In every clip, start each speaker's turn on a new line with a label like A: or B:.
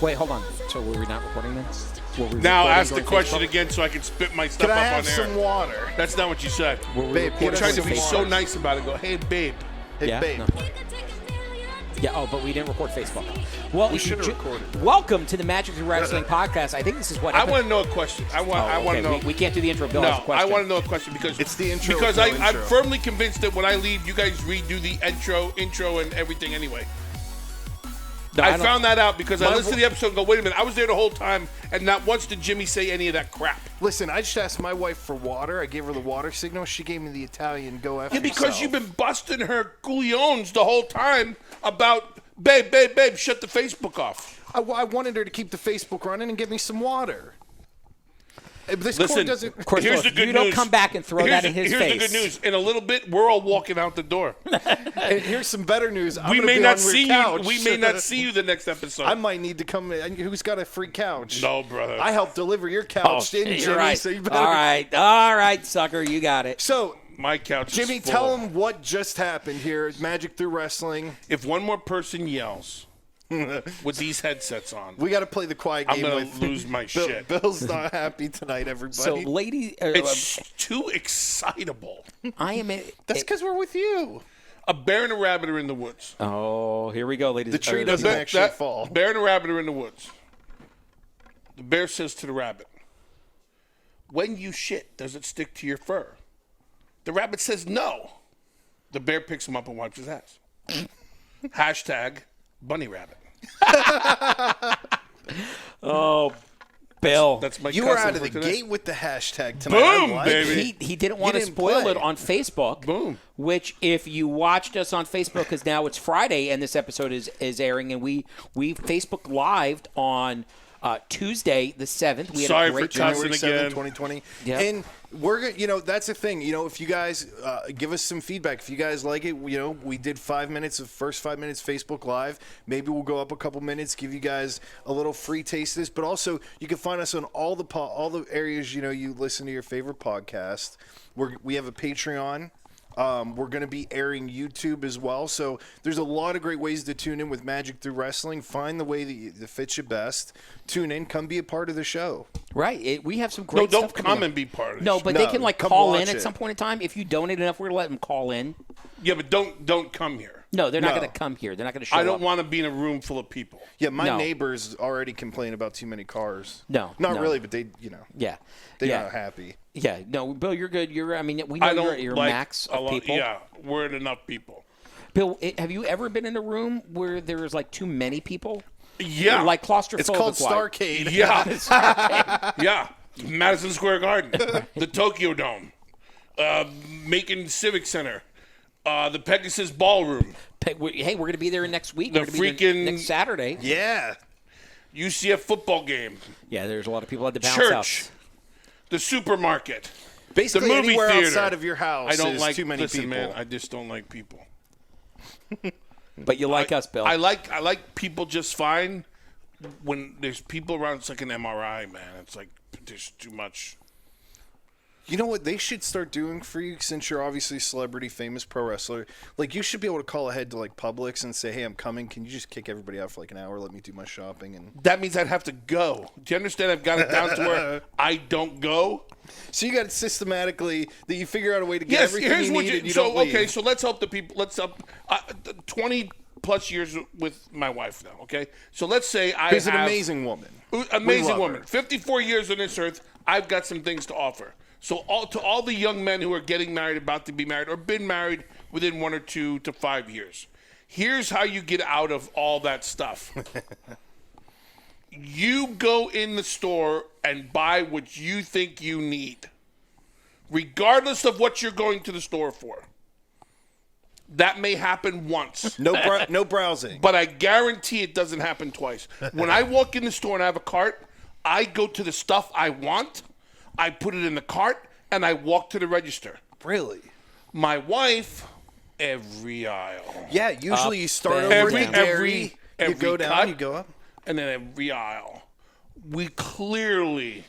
A: Wait, hold on. So were we not recording then?
B: Now ask the question again so I can spit my stuff
C: Can I
B: up on
C: have
B: air.
C: some water?
B: That's not what you said.
C: Babe,
B: We're trying to be
C: some
B: so
C: water.
B: nice about it. Go, hey, babe.
C: Hey,
A: Yeah?
C: babe.
A: No. Yeah, oh, but we didn't record Facebook. Well,
C: We should have recorded.
A: Welcome to the Magic Through Wrestling podcast. I think this is what
B: I want to know a question. I want to know.
A: We can't do the intro. Bill has a
B: No,
A: question.
B: I want to know a question because
C: It's the intro
B: Because
C: with no
B: I'm
C: intro.
B: firmly convinced that when I leave, you guys redo the intro, and everything anyway.
A: No,
B: I
A: don't-
B: found that out because I
C: My
B: listened to the episode and go, wait a minute, I was there the whole time, and not once did Jimmy say any of that crap.
C: Listen, I just asked my wife for water. I gave her the water signal. She gave me the Italian go after
B: Yeah, because
C: yourself.
B: you've been busting her cooliones the whole time about, babe, shut the Facebook off.
C: I wanted her to keep the Facebook running and give me some water. This
B: Listen,
C: cord doesn't.
A: Of course,
B: Here's
A: look,
B: the good
A: you don't
B: news.
A: come back and throw that in his
B: here's
A: face.
B: the good news. In a little bit, we're all walking out the door.
C: And here's some better news. I'm
B: we
C: gonna
B: may
C: be
B: not
C: on your
B: see you.
C: couch.
B: We may not see you the next episode.
C: I might need to come in. Who's got a free couch?
B: No, brother.
C: I helped deliver your couch, didn't
A: You're
C: Jimmy?
A: right.
C: So you better.
A: All right, sucker, you got it.
C: So,
B: My couch
C: Jimmy,
B: is full.
C: tell him what just happened here at Magic Through Wrestling.
B: If one more person yells with these headsets on,
C: We got to play the quiet
B: I'm
C: game
B: going
C: with
B: to lose my shit.
C: Bill's not happy tonight, everybody.
A: So, ladies,
B: It's too excitable.
A: I am.
C: That's because we're with you.
B: A bear and a rabbit are in the woods.
A: Oh, here we go, ladies.
C: The tree
A: Or-
C: doesn't actually fall.
B: Bear and a rabbit are in the woods. The bear says to the rabbit, when you shit, does it stick to your fur? The rabbit says no. The bear picks him up and wipes his ass. Hashtag bunny rabbit.
A: Oh, Bill.
B: That's my
C: You were
B: cousin
C: out of
B: for
C: the
B: today.
C: gate with the hashtag tonight.
B: Boom,
C: I like
B: baby.
C: it.
A: He didn't want to
C: didn't
A: spoil
C: play.
A: it on Facebook.
B: Boom.
A: Which, if you watched us on Facebook, because now it's Friday and this episode is airing, and we Facebook lived on Tuesday the 7th. We had
B: Sorry
A: a great
B: for
A: time.
B: cussing
C: January 7th,
B: again.
C: 2020.
A: Yeah.
C: And we're going to, that's the thing, if you guys give us some feedback, if you guys like it, we did 5 minutes of first 5 minutes Facebook Live. Maybe we'll go up a couple minutes, give you guys a little free taste of this. But also, you can find us on all the areas, you listen to your favorite podcast. We have a Patreon. We're going to be airing YouTube as well. So there's a lot of great ways to tune in with Magic Through Wrestling. Find the way that fits you best. Tune in. Come be a part of the show.
A: Right. We have some
B: No,
A: great
B: don't
A: stuff coming
B: come
A: up.
B: and be part of it.
A: No, but
C: No,
A: they can
C: come
A: call in
C: watch
A: at
C: it.
A: some point in time. If you donate enough, we're going to let them call in.
B: Yeah, but don't come here.
A: No, they're not
C: No.
A: going to come here. They're not going to show
B: I
A: up.
B: don't want to be in a room full of people.
C: Yeah, my
A: No.
C: neighbors already complain about too many cars.
A: No,
C: Not
A: no.
C: really, but they,
A: Yeah.
C: they're
A: yeah.
C: not happy.
A: Yeah. No, Bill, you're good. We
B: I
A: know
B: don't
A: you're
B: like
A: max
B: a
A: of
B: lot.
A: people.
B: Yeah, we're at enough people.
A: Bill, have you ever been in a room where there's too many people?
B: Yeah.
A: Like claustrophobic.
C: It's called
A: wide.
C: Starcade.
B: Yeah. Yeah. Madison Square Garden, the Tokyo Dome, Macon Civic Center, the Pegasus Ballroom,
A: Hey, we're going to be there next week.
B: The
A: We're gonna be there
B: freaking-
A: next Saturday.
C: Yeah.
B: UCF football game,
A: Yeah, there's a lot of people at the bounce
B: church,
A: house.
B: the supermarket,
C: Basically,
B: the movie
C: anywhere
B: theater.
C: outside of your house
B: I don't
C: is
B: like
C: too many
B: listen,
C: people.
B: man, I just don't like people.
A: But you like us, Bill.
B: I like people just fine. When there's people around, it's like an MRI, man. It's like there's too much.
C: You know what they should start doing for you, since you're obviously a celebrity, famous pro wrestler? Like, you should be able to call ahead to, Publix and say, hey, I'm coming. Can you just kick everybody out for, an hour, let me do my shopping? And
B: That means I'd have to go. Do you understand? I've got it down to where I don't go.
C: so you got it systematically that you figure out a way to get
B: Yes,
C: everything
B: here's
C: you
B: what
C: need and you
B: so
C: don't leave.
B: okay, so let's help the people. Let's help 20 plus years with my wife now. Okay, so let's say I
C: Who's
B: have
C: an amazing woman.
B: amazing
C: love
B: woman.
C: her.
B: 54 years on this earth. I've got some things to offer. So all the young men who are getting married, about to be married, or been married within 1 or 2 to 5 years. Here's how you get out of all that stuff. You go in the store and buy what you think you need, regardless of what you're going to the store for. That may happen once.
C: No browsing.
B: But I guarantee it doesn't happen twice. When I walk in the store and I have a cart, I go to the stuff I want, I put it in the cart, and I walk to the register.
C: Really?
B: My wife, every aisle.
C: Yeah, usually you start
A: and
C: over
A: down.
C: at the dairy, you go down,
B: cut,
C: you go up.
B: and then every aisle. We clearly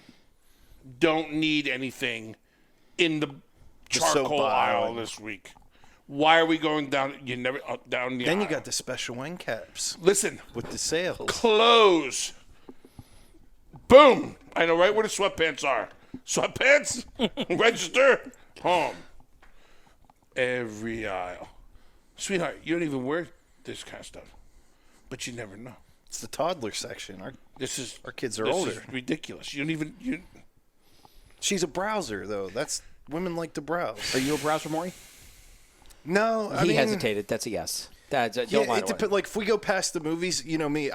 B: don't need anything in the
C: soap
B: charcoal
C: aisle.
B: aisle this week. Why are we going down? Down the
C: Then
B: aisle.
C: you got the special end caps
B: Listen,
C: with the sales.
B: clothes Boom. I know right where the sweatpants are. Sweatpants, register, home. Every aisle. Sweetheart, you don't even wear this kind of stuff. But you never know.
C: It's the toddler section. Our kids are
B: this
C: older.
B: Is ridiculous. You don't even...
C: She's a browser, though. That's women like to browse.
A: Are you a browser, Maury?
C: No, I
A: He
C: mean,
A: hesitated. That's a yes. Don't
C: Yeah,
A: lie
C: it
A: to
C: depends. Like if we go past the movies, you know me.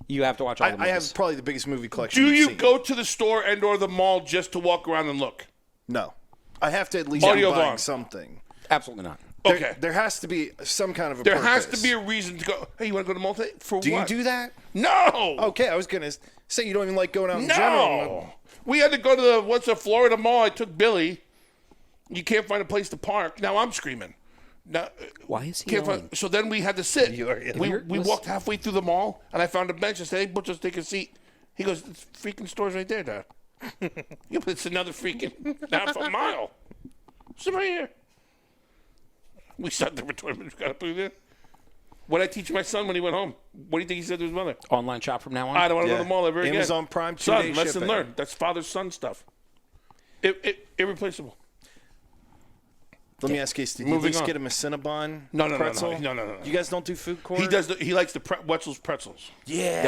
A: You have to watch all the
C: I
A: movies.
C: have probably the biggest movie collection.
B: Do
C: you've
B: you
C: seen.
B: go to the store and or the mall just to walk around and look?
C: No, I have to at least
B: Audio
C: be buying
B: vlog.
C: something.
A: Absolutely not.
B: Okay.
C: There has to be some kind of a
B: There
C: purpose.
B: has to be a reason to go, hey, you want to go to the mall today? For
C: Do
B: what?
C: you do that?
B: No.
C: Okay, I was going to say you don't even like going out in general.
B: No. We had to go to the Florida mall. I took Billy. You can't find a place to park. Now I'm screaming. Now,
A: Why is he
B: can't
A: yelling?
B: find, so then we had to sit.
C: You are yelling.
B: We walked halfway through the mall, and I found a bench and said, hey, let's take a seat. He goes, "It's freaking store's right there, Dad." Yeah, but it's another freaking half a mile. Sit right here. We sat there for 20 minutes. Got to put it in. What did I teach my son when he went home? What do you think he said to his mother?
A: Online shop from now on?
B: I don't want to go to the mall ever again.
C: Amazon Prime 2-day
B: Son, lesson
C: shipping.
B: learned. That's father-son stuff. Irreplaceable.
C: Let me ask you, did you at
B: Moving
C: least
B: on.
C: get him a Cinnabon
B: No.
C: pretzel?
B: No.
C: You guys don't do food court?
B: He does. He likes the Wetzel's pretzels.
C: Yeah.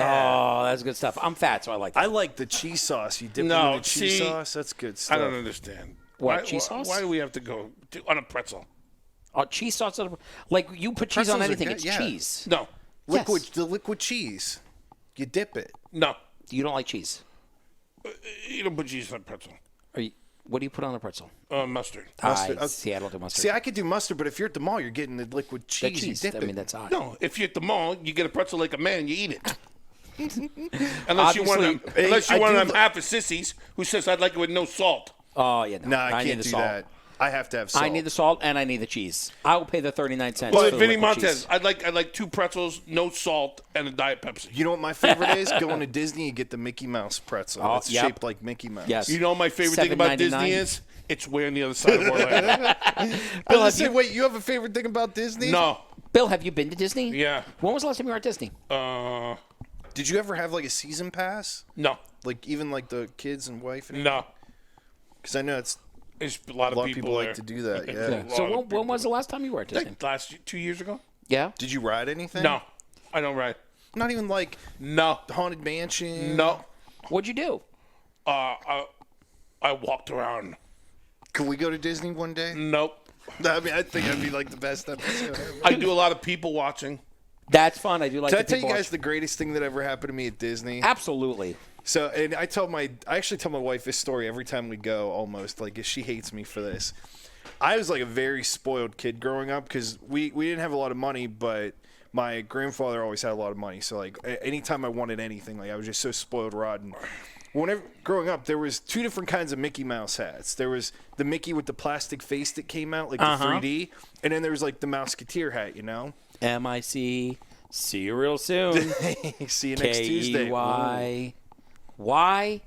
A: Oh, that's good stuff. I'm fat, so I like that.
C: I like the cheese sauce. You dip it
B: No,
C: in the cheese
B: see,
C: sauce. That's good stuff.
B: I don't understand.
A: What, cheese sauce?
B: Why do we have to go on a pretzel?
A: Oh, cheese sauce. Like you put cheese on
C: Pretzels are
A: anything,
C: good,
A: it's
C: yeah.
A: cheese.
B: No.
C: The liquid cheese. You dip it.
B: No.
A: You don't like cheese.
B: You don't put cheese on a pretzel.
A: What do you put on a pretzel?
B: Mustard.
C: Mustard.
A: See, I don't do mustard.
C: See, I could do mustard, but if you're at the mall, you're getting the liquid
A: the
C: cheese.
A: cheese.
C: You dip
A: I mean,
C: it.
A: that's odd.
B: No. If you're at the mall, you get a pretzel like a man and you eat it. Unless you're one of
A: Obviously-
B: them half of sissies who says I'd like it with no salt.
A: Oh, yeah. No,
C: No, I
A: need
C: can't
A: the
C: do
A: salt.
C: that. I have to have salt.
A: I need the salt and I need the cheese. I will pay the 39 cents.
B: But
A: for the
B: Vinny
A: liquid
B: Montez,
A: cheese.
B: I'd like 2 pretzels, no salt, and a Diet Pepsi.
C: You know what my favorite is? Going to Disney, you get the Mickey Mouse pretzel.
A: Oh,
C: It's
A: yep.
C: shaped like Mickey Mouse.
A: Yes.
B: You know what my favorite thing about Disney
A: $7.99.
B: is? It's way on the other side of Orlando.
C: I was gonna say, wait, you have a favorite thing about Disney?
B: No.
A: Bill, have you been to Disney?
B: Yeah.
A: When was the last time you were at Disney?
C: Did you ever have like a season pass?
B: No.
C: Like even like the kids and wife?
B: No.
C: Because I know
B: It's a lot of people
C: like
B: there.
C: to do that. Yeah.
A: Yeah. So when was the last time you were at Disney?
B: Like last 2 years ago?
A: Yeah.
C: Did you ride anything?
B: No. I don't ride.
C: Not even like
B: No.
C: Haunted Mansion.
B: No.
A: What'd you do?
B: I walked around.
C: Could we go to Disney one day?
B: Nope.
C: I mean, I think that'd be like the best episode ever.
B: I do a lot of people watching.
A: That's fun. I do like.
C: Did I
A: the
C: tell you
A: people
C: guys
A: watch-
C: the greatest thing that ever happened to me at Disney?
A: Absolutely.
C: So, and I actually tell my wife this story every time we go, almost. Like, she hates me for this. I was like a very spoiled kid growing up because we didn't have a lot of money, but my grandfather always had a lot of money. So, like, anytime I wanted anything, like, I was just so spoiled rotten. Whenever growing up, there was 2 different kinds of Mickey Mouse hats. There was the Mickey with the plastic face that came out, like the 3D, and then there was like the Mouseketeer hat, you know.
A: MIC. See you real soon.
C: See you next Tuesday.
A: KEY. Why?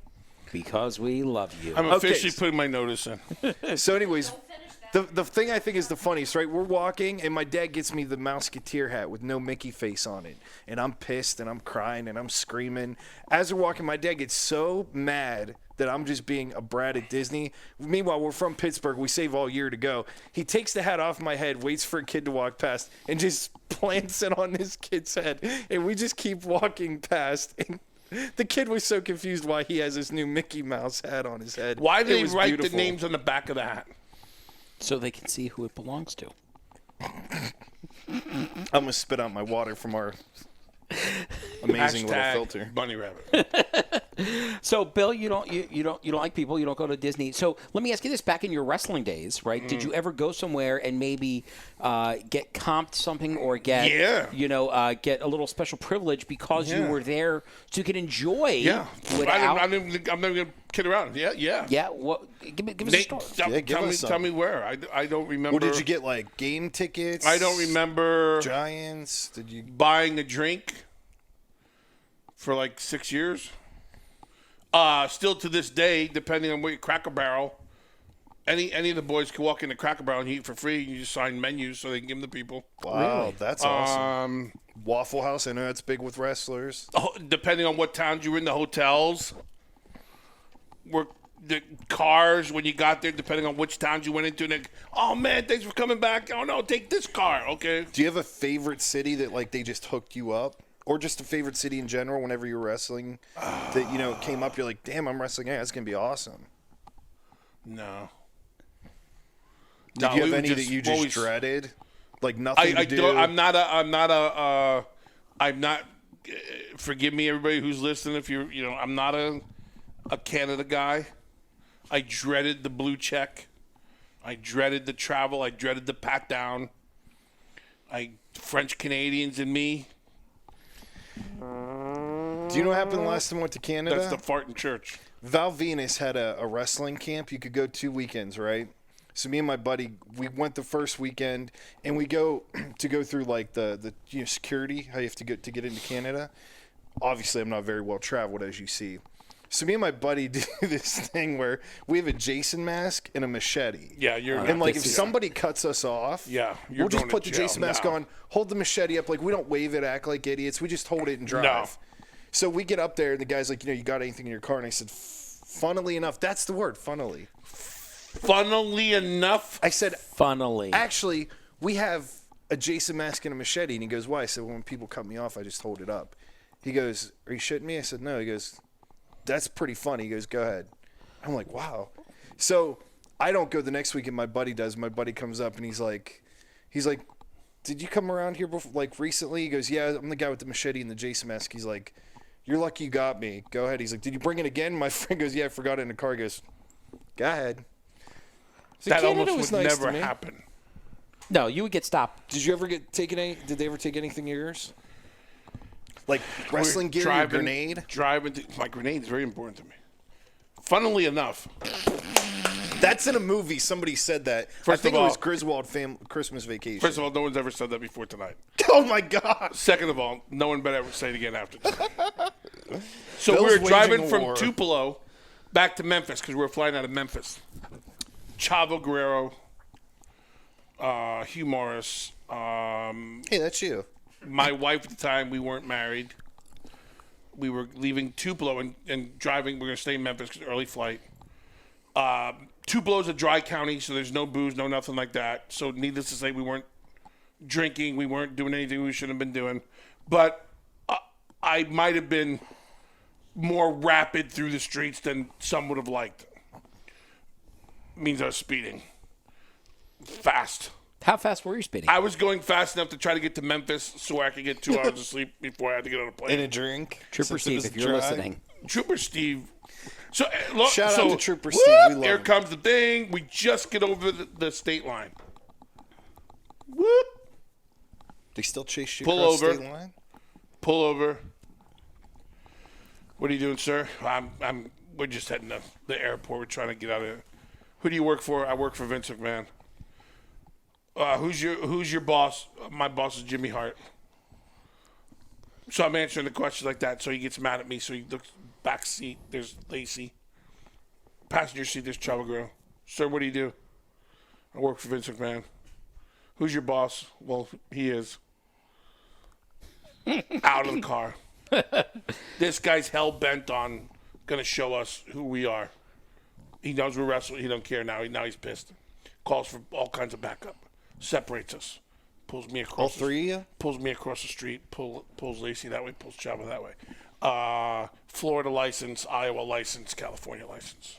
A: Because we love you.
B: I'm officially
C: Okay.
B: putting my notice in.
C: So, anyways, the thing I think is the funniest, right? We're walking, and my dad gets me the Mouseketeer hat with no Mickey face on it. And I'm pissed, and I'm crying, and I'm screaming. As we're walking, my dad gets so mad that I'm just being a brat at Disney. Meanwhile, we're from Pittsburgh. We save all year to go. He takes the hat off my head, waits for a kid to walk past, and just plants it on this kid's head. And we just keep walking past. And the kid was so confused why he has this new Mickey Mouse hat on his head.
B: Why do
C: It
B: they
C: was
B: write
C: beautiful.
B: the names on the back of the hat?
A: So they can see who it belongs to.
C: I'm gonna spit out my water from our amazing little
B: Hashtag
C: filter.
B: Bunny Rabbit.
A: So, Bill, you don't like people. You don't go to Disney. So, let me ask you this: back in your wrestling days, right? Did you ever go somewhere and maybe get comped something or get get a little special privilege because you
B: Yeah.
A: were there, so you could enjoy?
B: Yeah.
A: Without.
B: I'm not even gonna kid around. Yeah.
A: Yeah. What? Give us a story.
C: Yeah, give us
B: tell
C: some.
B: me where. I don't remember.
C: What did you get? Like game tickets?
B: I don't remember
C: Giants. Did you?
B: buying a drink for like 6 years. Still to this day, depending on where you Cracker Barrel, any of the boys can walk into Cracker Barrel and eat for free. You just sign menus so they can give them to people.
C: Wow, that's awesome. Waffle House. I know that's big with wrestlers.
B: Depending on what towns you were in, the hotels. the cars when you got there, depending on which towns you went into. And oh man, thanks for coming back. Oh no, take this car. Okay.
C: Do you have a favorite city that like they just hooked you up, or just a favorite city in general? Whenever you're wrestling, that came up, you're like, damn, I'm wrestling. Yeah, that's gonna be awesome.
B: No.
C: Did you have any that you just dreaded? Like nothing to do?
B: I'm not. Forgive me, everybody who's listening. If I'm not a Canada guy. I dreaded the blue check. I dreaded the travel. I dreaded the pat down. French Canadians and me.
C: Do you know what happened last time I went to Canada?
B: That's the fart in church.
C: Val Venus had a wrestling camp. You could go 2 weekends, right? So me and my buddy, we went the first weekend, and we go through like the security, how you have to get into Canada. Obviously, I'm not very well traveled, as you see. So me and my buddy do this thing where we have a Jason mask and a machete.
B: Yeah, you're.
C: And like if somebody cuts us off, we'll just put the Jason mask on, hold the machete up. Like we don't wave it, act like idiots. We just hold it and drive.
B: No.
C: So we get up there, and the guy's like, you got anything in your car? And I said, funnily enough, that's the word, funnily.
B: Funnily enough?
C: I said,
A: funnily.
C: Actually, we have a Jason mask and a machete. And he goes, why? I said, when people cut me off, I just hold it up. He goes, are you shitting me? I said, no. He goes, that's pretty funny. He goes, go ahead. I'm like, wow. So I don't go the next week, and my buddy does. My buddy comes up, and he's like, did you come around here before, like recently? He goes, yeah, I'm the guy with the machete and the Jason mask. He's like, you're lucky you got me. Go ahead. He's like, did you bring it again? My friend goes, yeah, I forgot it in the car. He goes, go ahead. So
B: that
C: Canada
B: almost would
C: nice
B: never happen.
A: No, you would get stopped.
C: Did you ever did they ever take anything of yours? Like wrestling gear, your grenade?
B: My grenade is very important to me. Funnily enough.
C: That's in a movie. Somebody said that.
B: First
C: I think
B: of all,
C: it was Griswold Christmas Vacation.
B: First of all, no one's ever said that before tonight.
C: Oh, my God.
B: Second of all, no one better ever say it again after this. So
C: Bill's
B: we were driving
C: waging a
B: from
C: war.
B: Tupelo back to Memphis because we were flying out of Memphis. Chavo Guerrero, Hugh Morris.
C: Hey, that's you.
B: My wife at the time, we weren't married. We were leaving Tupelo and driving. We're going to stay in Memphis because early flight. Tupelo's a dry county, so there's no booze, no nothing like that. So needless to say, we weren't drinking. We weren't doing anything we shouldn't have been doing. But I might have been more rapid through the streets than some would have liked. Means I was speeding. Fast.
A: How fast were you speeding?
B: I was going fast enough to try to get to Memphis so I could get 2 hours of sleep before I had to get on a plane.
C: And a drink.
A: Trooper Steve, if you're listening.
B: Trooper Steve. So
C: Shout out to Trooper Steve.
B: Whoop,
C: We love
B: here
C: him.
B: comes the thing. We just get over the state line. Whoop.
C: They still chase you
B: Pull
C: across
B: over.
C: the state line?
B: Pull over. What are you doing, sir? We're just heading to the airport. We're trying to get out of here. Who do you work for? I work for Vince McMahon. Who's your boss? My boss is Jimmy Hart. So I'm answering the questions like that. So he gets mad at me. So he looks back seat. There's Lacey. Passenger seat. There's Chavo Guerrero. Sir, what do you do? I work for Vince McMahon. Who's your boss? Well, he is. Out of the car. This guy's hell bent on gonna show us who we are. He knows we're wrestling. He don't care now. Now he's pissed. Calls for all kinds of backup. Separates us. Pulls me across.
C: All three of you?
B: Pulls me across the street. Pulls Lacey that way. Pulls Chavo that way. Florida license, Iowa license, California license.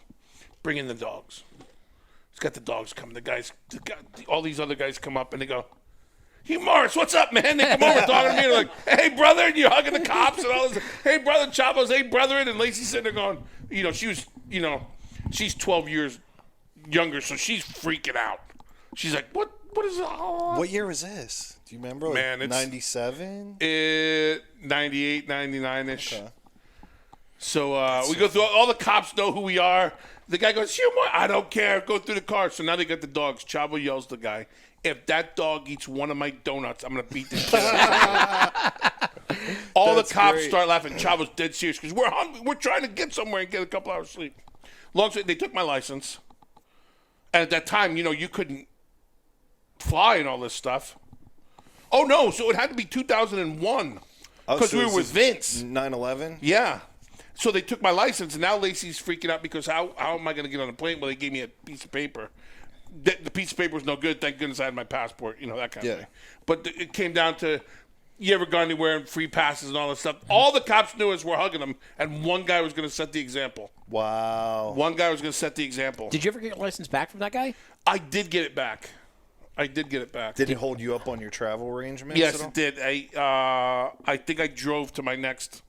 B: Bring in the dogs. He's got the dogs coming. All these other guys come up and they go, Hugh Morris, what's up, man? They come over talking to me. They're like, hey, brother, and you're hugging the cops and all this. Hey, brother, Chavo's, hey, brother. And Lacey's sitting there going, she's 12 years younger, so she's freaking out. She's like, what is that?
C: What year was this? Do you remember?
B: Man, it's
C: 97?
B: 98, 99-ish.
C: Okay.
B: So we go through, all the cops know who we are. The guy goes, Hugh Morris, I don't care. Go through the car. So now they got the dogs. Chavo yells to the guy, if that dog eats one of my donuts, I'm going to beat this kid. All the cops start laughing. Chavo's dead serious because we're hungry. We're trying to get somewhere and get a couple hours sleep. Long story, they took my license. And at that time, you couldn't fly and all this stuff. Oh, no. So it had to be 2001 because we were with Vince.
C: 9/11?
B: Yeah. So they took my license, and now Lacey's freaking out because how am I going to get on a plane? Well, they gave me a piece of paper. The piece of paper was no good. Thank goodness I had my passport, that kind of thing. But it came down to, you ever gone anywhere and free passes and all that stuff? All the cops knew us were hugging them, and one guy was going to set the example.
C: Wow.
B: One guy was going to set the example.
A: Did you ever get your license back from that guy?
B: I did get it back. Did
C: it hold you up on your travel arrangements?
B: Yes, it did. I think I drove to my next.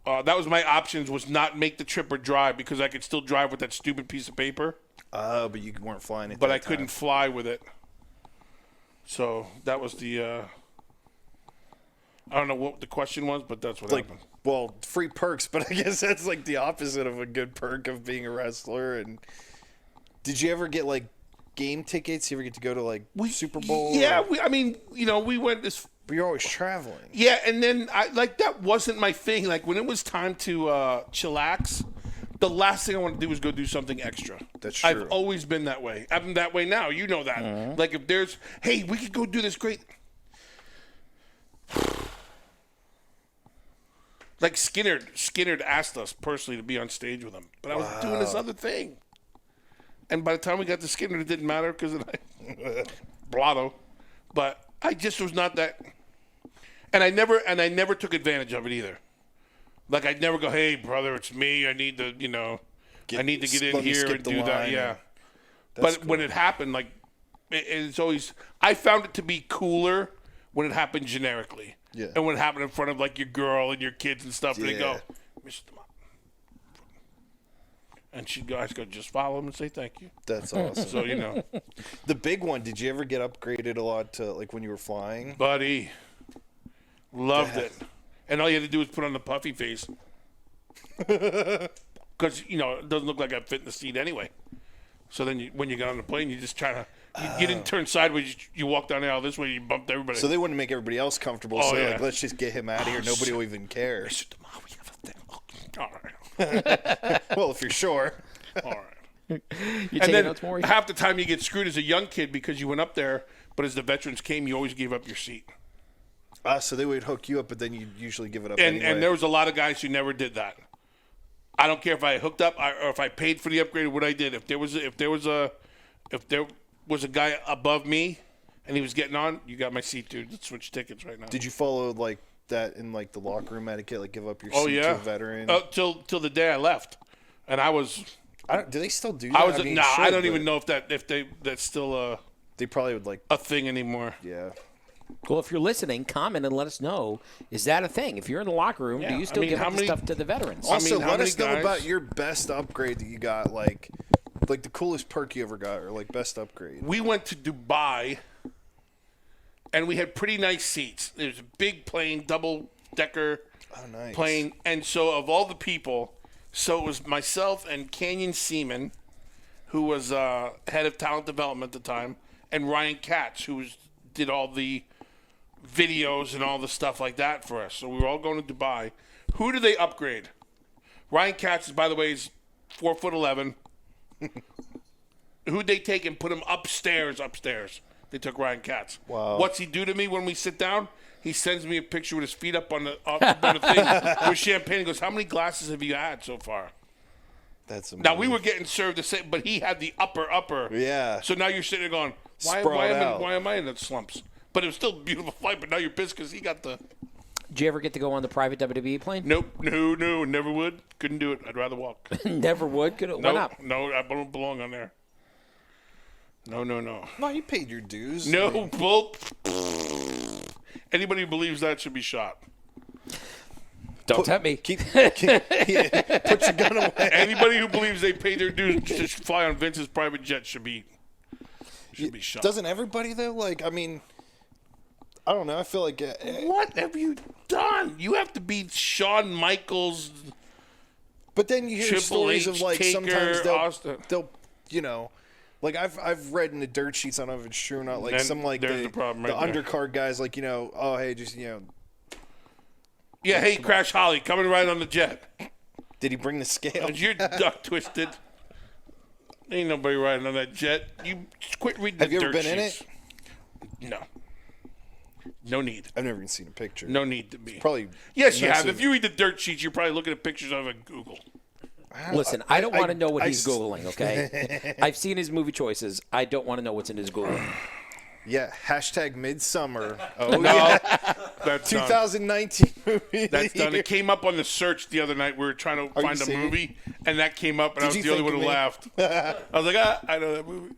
B: That was my options, was not make the trip or drive, because I could still drive with that stupid piece of paper.
C: But you weren't flying it.
B: But I couldn't fly with it. So that was the. I don't know what the question was, but that's what happened.
C: Well, free perks, but I guess that's like the opposite of a good perk of being a wrestler. And did you ever get game tickets? You ever get to go to Super Bowl?
B: Yeah, we went this.
C: But you're always traveling.
B: Yeah, and then that wasn't my thing. When it was time to chillax, the last thing I want to do was go do something extra.
C: That's true.
B: I've always been that way. I'm that way now. You know that.
C: Mm-hmm.
B: If there's, hey, we could go do this great. Skinner asked us personally to be on stage with him, but I was doing this other thing. And by the time we got to Skinner, it didn't matter because of Blotto. But I just was not that. And I never took advantage of it either. I'd never go, hey, brother, it's me. I need to, I need to get in here and do that. Yeah. But cool. When it happened, it's always, I found it to be cooler when it happened generically.
C: Yeah.
B: And when it happened in front of your girl and your kids and stuff, and they go, Mr. Demotts. And she'd go, I just go, just follow him and say thank you.
C: That's awesome.
B: So,
C: The big one, did you ever get upgraded a lot to, when you were flying?
B: Buddy. Loved it. And all you had to do was put on the puffy face. Because, it doesn't look like I fit in the seat anyway. So then when you got on the plane, you just try to, you didn't turn sideways. You walked down the aisle this way, you bumped everybody.
C: So they wouldn't make everybody else comfortable.
B: Oh,
C: so
B: yeah.
C: let's just get him out of here. Nobody will even care.
B: Mr. Demotts, we have a thing. Oh, all right.
C: Well, if you're sure.
B: All right.
A: You
B: and then
A: notes, Maury?
B: half the time you get screwed as a young kid because you went up there, but as the veterans came, you always gave up your seat.
C: So they would hook you up, but then you'd usually give it up
B: And
C: anyway.
B: and there was a lot of guys who never did that. I don't care if I hooked up or if I paid for the upgrade or what I did. If there was a guy above me and he was getting on, you got my seat, dude. Let's switch tickets right now.
C: Did you follow that in the locker room etiquette, give up your
B: Oh
C: seat
B: yeah,
C: to a veteran?
B: Till the day I left, and I was.
C: Do they still do that?
B: I don't even know if that's still
C: they probably would
B: a thing anymore.
C: Yeah.
A: Well, if you're listening, comment and let us know. Is that a thing? If you're in the locker room, do you still give up the stuff to the veterans?
C: Also, let us know
B: guys?
C: about your best upgrade that you got, like the coolest perk you ever got, or best upgrade.
B: We went to Dubai, and we had pretty nice seats. There's a big plane, double-decker plane, and so of all the people, so it was myself and Canyon Seaman, who was head of talent development at the time, and Ryan Katz, who did all the videos and all the stuff like that for us. So we were all going to Dubai. Who do they upgrade? Ryan Katz, by the way, is 4'11". Who'd they take and put him upstairs? They took Ryan Katz.
C: Wow.
B: What's he do to me when we sit down? He sends me a picture with his feet up on the thing with champagne. He goes, how many glasses have you had so far?
C: That's amazing.
B: Now, we were getting served the same, but he had the upper.
C: Yeah.
B: So now you're sitting there going, why am I in the slumps? But it was still a beautiful flight, but now you're pissed because he got the...
A: Did you ever get to go on the private WWE plane?
B: Nope. No, never would. Couldn't do it. I'd rather walk.
A: Never would? Why not?
B: No, I don't belong on there. No.
C: No, you paid your dues.
B: No, bull. Anybody who believes that should be shot.
A: Don't tempt me.
C: Put your gun away.
B: Anybody who believes they paid their dues to fly on Vince's private jet should be shot.
C: Doesn't everybody though? I don't know. I feel like
B: what have you done? You have to be Shawn Michaels.
C: But then you hear
B: Triple
C: stories
B: H,
C: of
B: Taker,
C: sometimes
B: Austin.
C: they'll I've read in the dirt sheets. I don't know if it's true or not.
B: There's the problem right there.
C: undercard guys oh hey, just
B: Yeah, hey, Crash Holly, coming right on the jet.
C: Did he bring the scale?
B: You're duck twisted. Ain't nobody riding on that jet. You quit reading the dirt sheets.
C: Have you ever been in it?
B: No. No need.
C: I've never even seen a picture.
B: No need to be.
C: Probably.
B: Yes, you have. If you read the dirt sheets, you're probably looking at pictures of it Google.
A: Listen, I don't want to know what he's Googling, okay? I've seen his movie choices. I don't want to know what's in his Googling.
C: Yeah, hashtag Midsummer. Oh,
B: No,
C: yeah.
B: that's done.
C: 2019 movie.
B: That's done. It came up on the search the other night. We were trying to find a movie, and that came up, and I was the only one who laughed. I was like, I know that movie.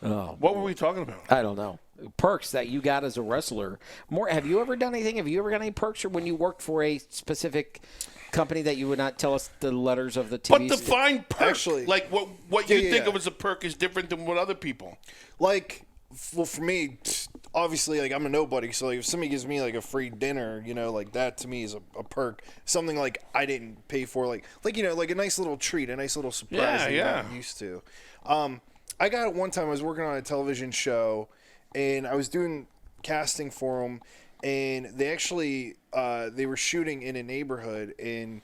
B: What were we talking about?
A: I don't know. Perks that you got as a wrestler. Have you ever done anything? Have you ever got any perks or when you worked for a specific company that you would not tell us the letters of the TV?
B: But define perk.
C: Actually,
B: like what you think of as a perk is different than what other people.
C: Like, well, for me, obviously, like, I'm a nobody, so like, if somebody gives me like a free dinner, you know, like that to me is a perk. Something like I didn't pay for, like you know, like a nice little treat, a nice little surprise that you're not used to. I got it one time. I was working on a television show, and I was doing casting for them, and they actually they were shooting in a neighborhood, and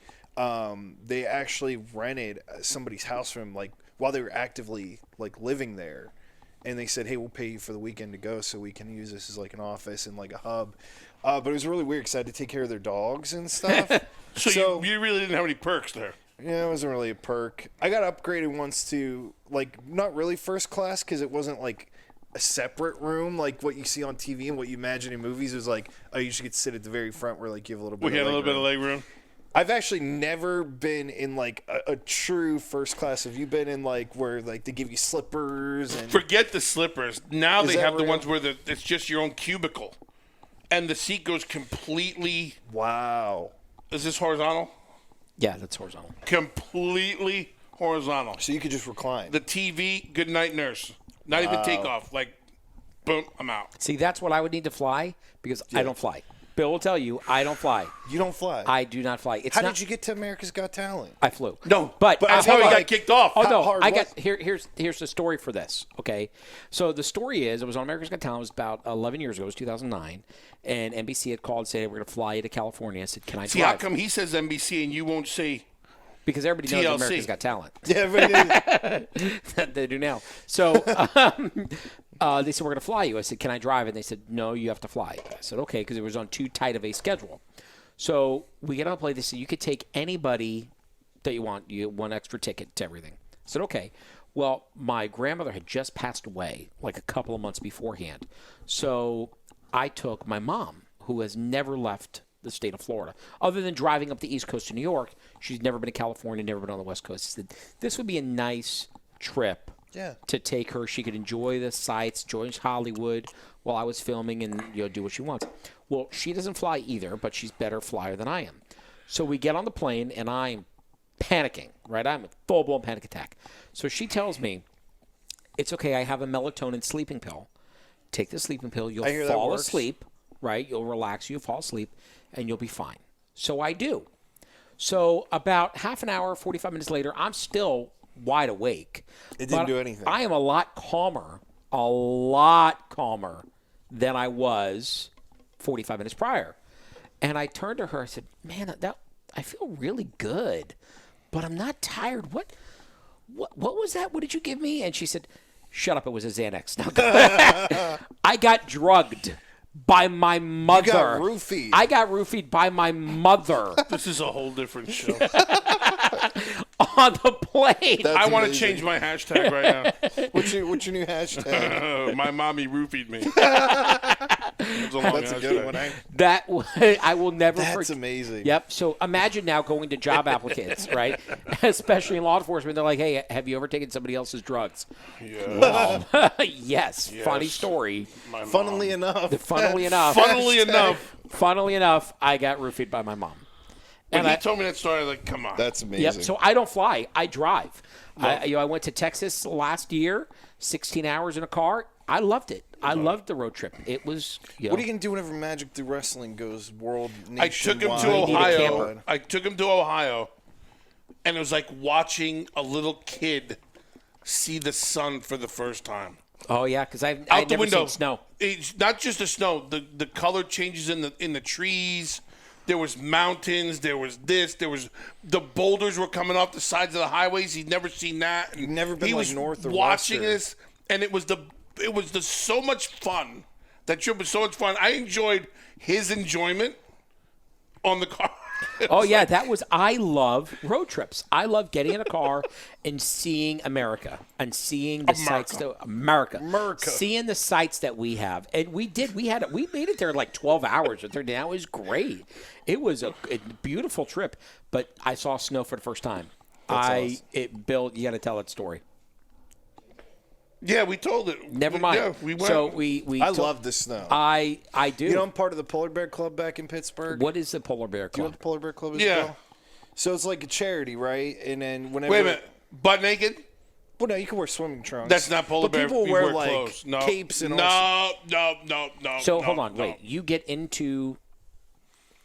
C: they actually rented somebody's house from them, like while they were actively like living there. And they said, hey, we'll pay you for the weekend to go so we can use this as like an office and like a hub. But it was really weird because I had to take care of their dogs and stuff.
B: So you really didn't have any perks there.
C: Yeah, it wasn't really a perk. I got upgraded once to like not really first class because it wasn't like a separate room like what you see on TV and what you imagine in movies. It was like, oh, you should get to sit at the very front where like you have a little bit
B: We
C: of
B: had a little bit of
C: leg
B: leg room.
C: I've actually never been in like a true first class. Have you been in like where like they give you slippers and
B: Forget the slippers. Now
C: Is
B: they
C: that
B: have the
C: real?
B: ones where it's just your own cubicle, and the seat goes completely.
C: wow.
B: Is this horizontal?
A: Yeah, that's horizontal.
B: Completely horizontal.
C: So you could just recline.
B: The TV, good night, nurse. Not even take off. Like, boom, I'm out.
A: See, that's what I would need to fly because I don't fly. Bill will tell you, I don't fly.
C: You don't fly.
A: I do not fly. It's
C: How
A: not,
C: did you get to America's Got Talent?
A: I flew.
B: No,
A: but
B: that's
A: I'll
B: how
A: tell
B: he
A: you-
B: got kicked off.
A: Oh no,
C: hard
A: I
C: was
A: got here's the story for this. Okay, so the story is it was on America's Got Talent. It was about 11 years ago. It was 2009, and NBC had called and said we're going to fly you to California. I said, can I
B: See,
A: drive?
B: how come he says NBC and you won't say
A: Because everybody knows
B: TLC.
A: America's Got Talent.
C: Yeah, but
A: They do now. So they said, we're going to fly you. I said, can I drive? And they said, no, you have to fly. I said, okay, because it was on too tight of a schedule. So we get on a plane. They said, you could take anybody that you want. You get one extra ticket to everything. I said, okay. Well, my grandmother had just passed away like a couple of months beforehand. So I took my mom, who has never left the state of Florida. Other than driving up the East Coast to New York, she's never been to California, never been on the West Coast. I said, this would be a nice trip to take her. She could enjoy the sights, enjoy Hollywood while I was filming and do what she wants. Well, she doesn't fly either, but she's better flyer than I am. So we get on the plane, and I'm panicking, right? I'm a full-blown panic attack. So she tells me, it's okay, I have a melatonin sleeping pill. Take the sleeping pill, you'll fall asleep, right? You'll relax, you'll fall asleep, and you'll be fine. So I do. So about half an hour, 45 minutes later, I'm still wide awake.
C: It didn't do anything.
A: I am a lot calmer than I was 45 minutes prior. And I turned to her, I said, man, I feel really good, but I'm not tired. What was that? What did you give me? And she said, shut up, it was a Xanax. Now, I got drugged by my mother.
C: You got roofied.
A: I got roofied by my mother
B: this is a whole different show?
A: on the plane.
B: I want to change my hashtag right now.
C: What's your new hashtag?
B: My mommy roofied me. That's a long
C: That's a good one.
A: That I will never forget.
C: That's amazing.
A: Yep. So imagine now going to job applicants, right? Especially in law enforcement, they're like, "Hey, have you ever taken somebody else's drugs?"
B: Yeah.
A: Yes. Funny story.
C: Funnily enough.
A: Funnily enough, I got roofied by my mom.
B: When he told me that story, I was like, come on.
C: That's amazing.
A: Yep. So I don't fly. I drive. I went to Texas last year, 16 hours in a car. I loved it. I loved the road trip. It was.
C: What are you gonna do whenever Magic Through Wrestling goes world
B: I took him
C: nationwide?
B: to Ohio. I took him to Ohio, and it was like watching a little kid see the sun for the first time.
A: Oh yeah, because I've
B: Out the
A: never
B: window.
A: seen snow.
B: It's not just the snow. The color changes in the trees. There was mountains. There was this. There was the boulders were coming off the sides of the highways. He'd never seen that.
C: You've never been
B: he
C: like
B: was
C: north or
B: watching
C: western.
B: this, and it was so much fun That trip was so much fun. I enjoyed his enjoyment on the car.
A: Oh, yeah, I love road trips. I love getting in a car and seeing America and seeing the sights that America. Seeing the sights that we have. And we made it there in like 12 hours or 30. That was great. It was a beautiful trip, but I saw snow for the first time. Bill, you got to tell that story.
B: Yeah, we told it.
A: Never mind.
B: Yeah, we went.
A: So
C: I love the snow.
A: I do.
C: You know, I'm part of the Polar Bear Club back in Pittsburgh.
A: What is the Polar Bear Club?
C: Do you know what the Polar Bear Club is?
B: Yeah.
C: Bill? So it's like a charity, right? And then whenever.
B: Wait a minute. Butt naked?
C: Well, no, you can wear swimming trunks.
B: That's not Polar Bear.
C: People
B: we
C: wear
B: wear
C: like
B: clothes. No.
C: capes and
B: no.
A: So hold on, wait. You get into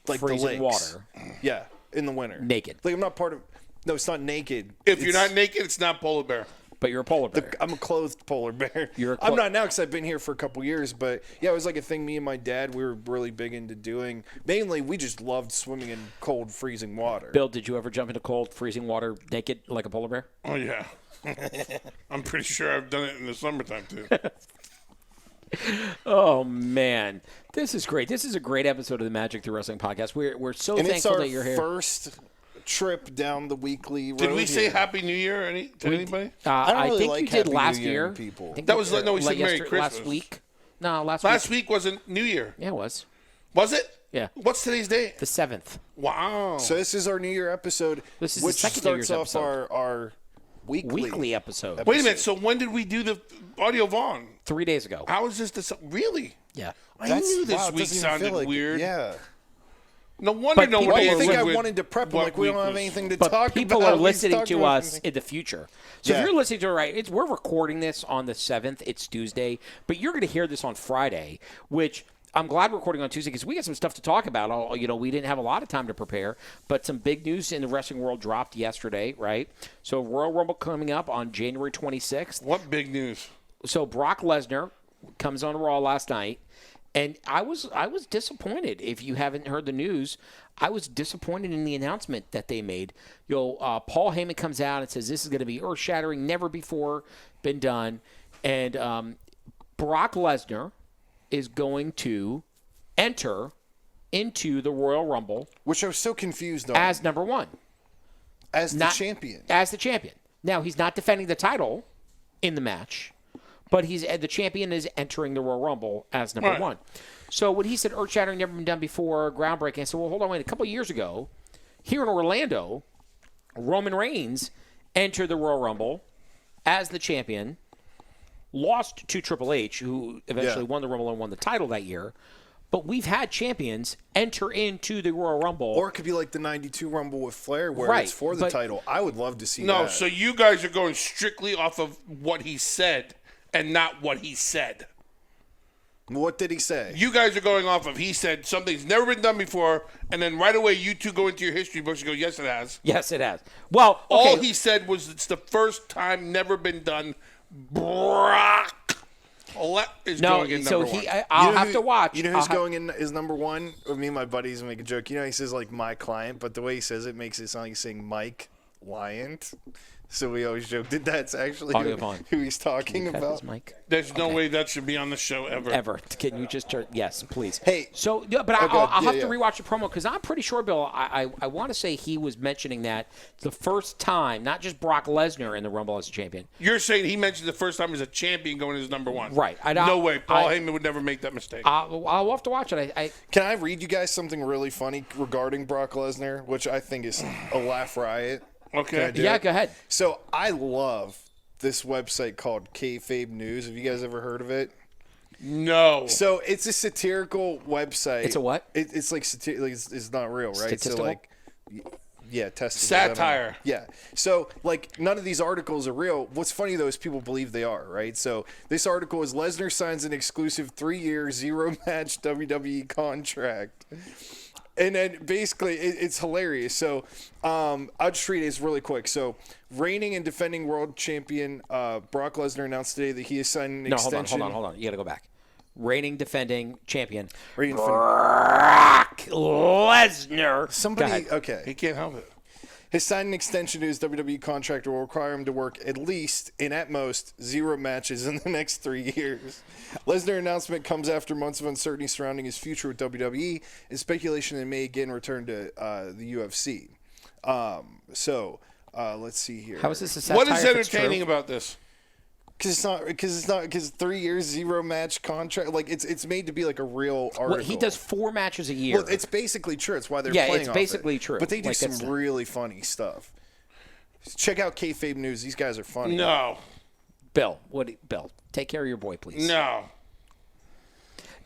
C: like
A: freezing
C: the lakes.
A: water.
C: Yeah, in the winter.
A: Naked.
C: Like I'm not part of. No, it's not naked.
B: If you're not naked, it's not Polar Bear.
A: But you're a polar bear.
C: I'm a clothed polar bear.
A: You're
C: I'm not now because I've been here for a couple years, but yeah, it was like a thing me and my dad we were really big into doing. Mainly, we just loved swimming in cold, freezing water.
A: Bill, did you ever jump into cold, freezing water naked like a polar bear?
B: Oh, yeah. I'm pretty sure I've done it in the summertime, too.
A: Oh, man. This is great. This is a great episode of the Magic Through Wrestling podcast. We're so
C: and
A: thankful
C: it's our
A: that you're here.
C: First trip down the weekly road.
B: Did we say
C: here.
B: Happy New Year to anybody?
C: I don't really
A: think
C: like
A: you did
C: Happy
A: last
C: New Year
A: year.
C: to people.
B: That was no, we said Merry Christmas.
A: Last week. No, last
B: week wasn't New Year.
A: Yeah, it was.
B: Was it?
A: Yeah.
B: What's today's date?
A: The 7th.
B: Wow.
C: So this is our New Year episode,
A: This is
C: which
A: the second
C: starts
A: New
C: off
A: Year's episode.
C: our
A: Weekly episode.
B: Wait a minute. So when did we do the audio Vaughn?
A: 3 days ago.
B: How is this? Really?
A: Yeah.
B: I knew this week sounded weird.
C: Yeah.
B: No wonder
A: But
B: nobody.
C: Why do you think I
B: with
C: wanted to prep them?
B: what
C: Like we
B: week
C: don't have
B: was.
C: anything to
A: But
C: talk
A: people
C: about.
A: are
C: We
A: listening
C: talked
A: to
C: about
A: us
C: anything.
A: in the future. So if
C: Yeah.
A: you're listening to it right, we're recording this on the 7th. It's Tuesday. But you're going to hear this on Friday, which I'm glad we're recording on Tuesday because we got some stuff to talk about. We didn't have a lot of time to prepare, but some big news in the wrestling world dropped yesterday, right? So Royal Rumble coming up on January 26th.
B: What big news?
A: So Brock Lesnar comes on Raw last night, and I was disappointed. If you haven't heard the news, I was disappointed in the announcement that they made. Paul Heyman comes out and says this is going to be earth-shattering, never before been done, and Brock Lesnar is going to enter into the Royal Rumble,
C: Which I was so confused on.
A: as number one,
C: As the champion.
A: As the champion. Now he's not defending the title in the match, but the champion is entering the Royal Rumble as number one. So when he said earth-shattering, never been done before, groundbreaking, I said, well, hold on, wait. A couple of years ago, here in Orlando, Roman Reigns entered the Royal Rumble as the champion, lost to Triple H, who eventually won the Rumble and won the title that year. But we've had champions enter into the Royal Rumble.
C: Or it could be like the 92 Rumble with Flair where it's for the title. I would love to see that.
B: No, so you guys are going strictly off of what he said and not what he said.
C: What did he say?
B: You guys are going off of he said something's never been done before, and then right away you two go into your history books and go, yes, it has.
A: Yes, it has. Well,
B: all he said was it's the first time never been done. Brock is going in number one.
A: I'll have to watch.
C: You know who's going in is number one? Me and my buddies make a joke. You know, he says like my client, but the way he says it makes it sound like he's saying Mike Lyant. So we always joke that that's actually who he's talking about.
B: There's no way that should be on the show ever.
A: Ever. Can you just turn? Yes, please.
C: Hey.
A: So, but I'll have to rewatch the promo because I'm pretty sure, Bill, I want to say he was mentioning that the first time, not just Brock Lesnar in the Rumble as a champion.
B: You're saying he mentioned the first time as a champion going as number one.
A: Right.
B: No way. Paul Heyman would never make that mistake.
A: I'll have to watch it.
C: Can I read you guys something really funny regarding Brock Lesnar, which I think is a laugh riot?
B: Okay.
A: Yeah, go ahead.
C: So I love this website called Kayfabe News. Have you guys ever heard of it?
B: No.
C: So it's a satirical website.
A: It's a what?
C: It's like it's not real, right?
A: Statistical?
C: So like, yeah,
B: satire.
C: Yeah. So like none of these articles are real. What's funny though is people believe they are, right? So this article is Lesnar signs an exclusive 3-year 0-match WWE contract. And then basically, it's hilarious. So I'll just read it. It's really quick. So reigning and defending world champion Brock Lesnar announced today that he has signed an extension.
A: Hold on. You got to go back. Reigning, defending champion
C: Reigning,
A: Brock Lesnar.
C: Somebody, okay.
B: He can't help it.
C: His signed extension to his WWE contract will require him to work at least, and at most, 0 matches in the next 3 years. Lesnar's announcement comes after months of uncertainty surrounding his future with WWE and speculation that he may again return to the UFC. Let's see here.
A: How is this a satire?
B: What is entertaining about this?
C: Because 3 years, 0 match contract. Like it's made to be like a real article.
A: Well, he does 4 matches a year.
C: Well, it's basically true. It's why they're playing
A: it's
C: off
A: basically
C: it.
A: true.
C: But they do
A: Like,
C: some really funny stuff. Check out Kayfabe News. These guys are funny.
B: No.
A: Bill, Bill, take care of your boy, please.
B: No.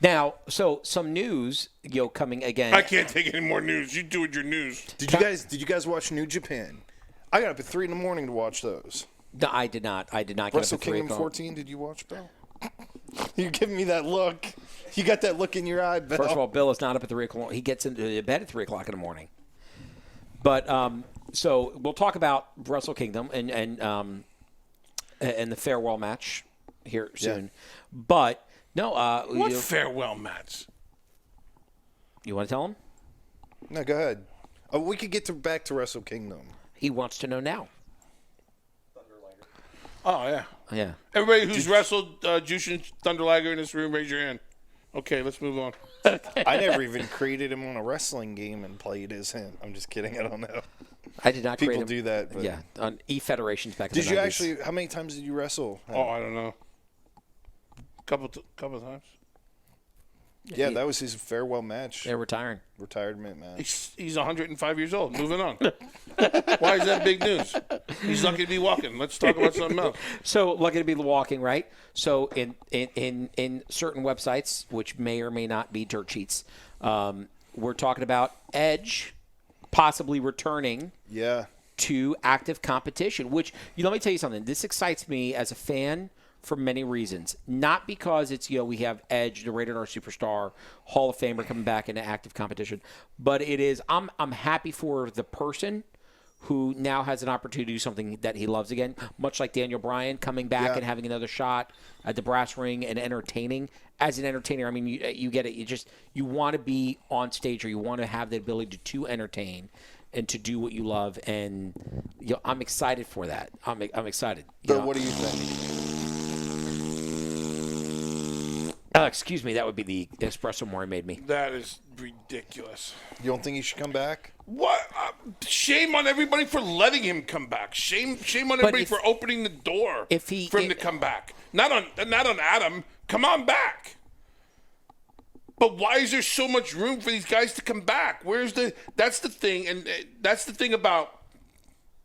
A: Now, so some news, coming again.
B: I can't take any more news. You do with your news.
C: Did you guys watch New Japan? I got up at 3 a.m. to watch those.
A: No, I did not. I did not get
C: Wrestle
A: up at 3
C: Kingdom
A: o'clock.
C: 14. Did you watch, Bill? You're giving me that look. You got that look in your eye, Bill.
A: First of all, Bill is not up at 3 o'clock. He gets into bed at 3 o'clock in the morning. But so we'll talk about Wrestle Kingdom and the farewell match here soon. Yeah. But no,
B: what farewell match?
A: You want to tell him?
C: No, go ahead. We could get back to Wrestle Kingdom.
A: He wants to know now.
B: Oh, yeah.
A: Yeah.
B: Everybody who's wrestled Jushin Thunder Liger in this room, raise your hand. Okay, let's move on.
C: I never even created him on a wrestling game and played as him. I'm just kidding. I don't know.
A: I did not create
C: People
A: him.
C: do that. But...
A: Yeah, on E-Federations back in the 90s.
C: Did you actually, how many times did you wrestle?
B: Oh, I don't know. Couple times.
C: Yeah, that was his farewell match.
A: They're retiring.
C: Retirement match.
B: He's 105 years old. Moving on. Why is that big news? He's lucky to be walking. Let's talk about something else.
A: So lucky to be walking, right? So in certain websites, which may or may not be dirt sheets, we're talking about Edge possibly returning.
C: Yeah.
A: To active competition. Which let me tell you something. This excites me as a fan. For many reasons. Not because it's, we have Edge, the Rated R Superstar, Hall of Famer coming back into active competition, but it is, I'm happy for the person who now has an opportunity to do something that he loves again, much like Daniel Bryan coming back and having another shot at the brass ring and entertaining. As an entertainer, I mean, you get it. You want to be on stage or you want to have the ability to entertain and to do what you love, and I'm excited for that. I'm excited.
C: So what do you think?
A: Excuse me, that would be the espresso more made me.
B: That is ridiculous.
C: You don't think he should come back?
B: What? Shame on everybody for letting him come back. Shame on everybody for opening the door for him to come back. Not on Adam. Come on back. But why is there so much room for these guys to come back? That's the thing, and that's the thing about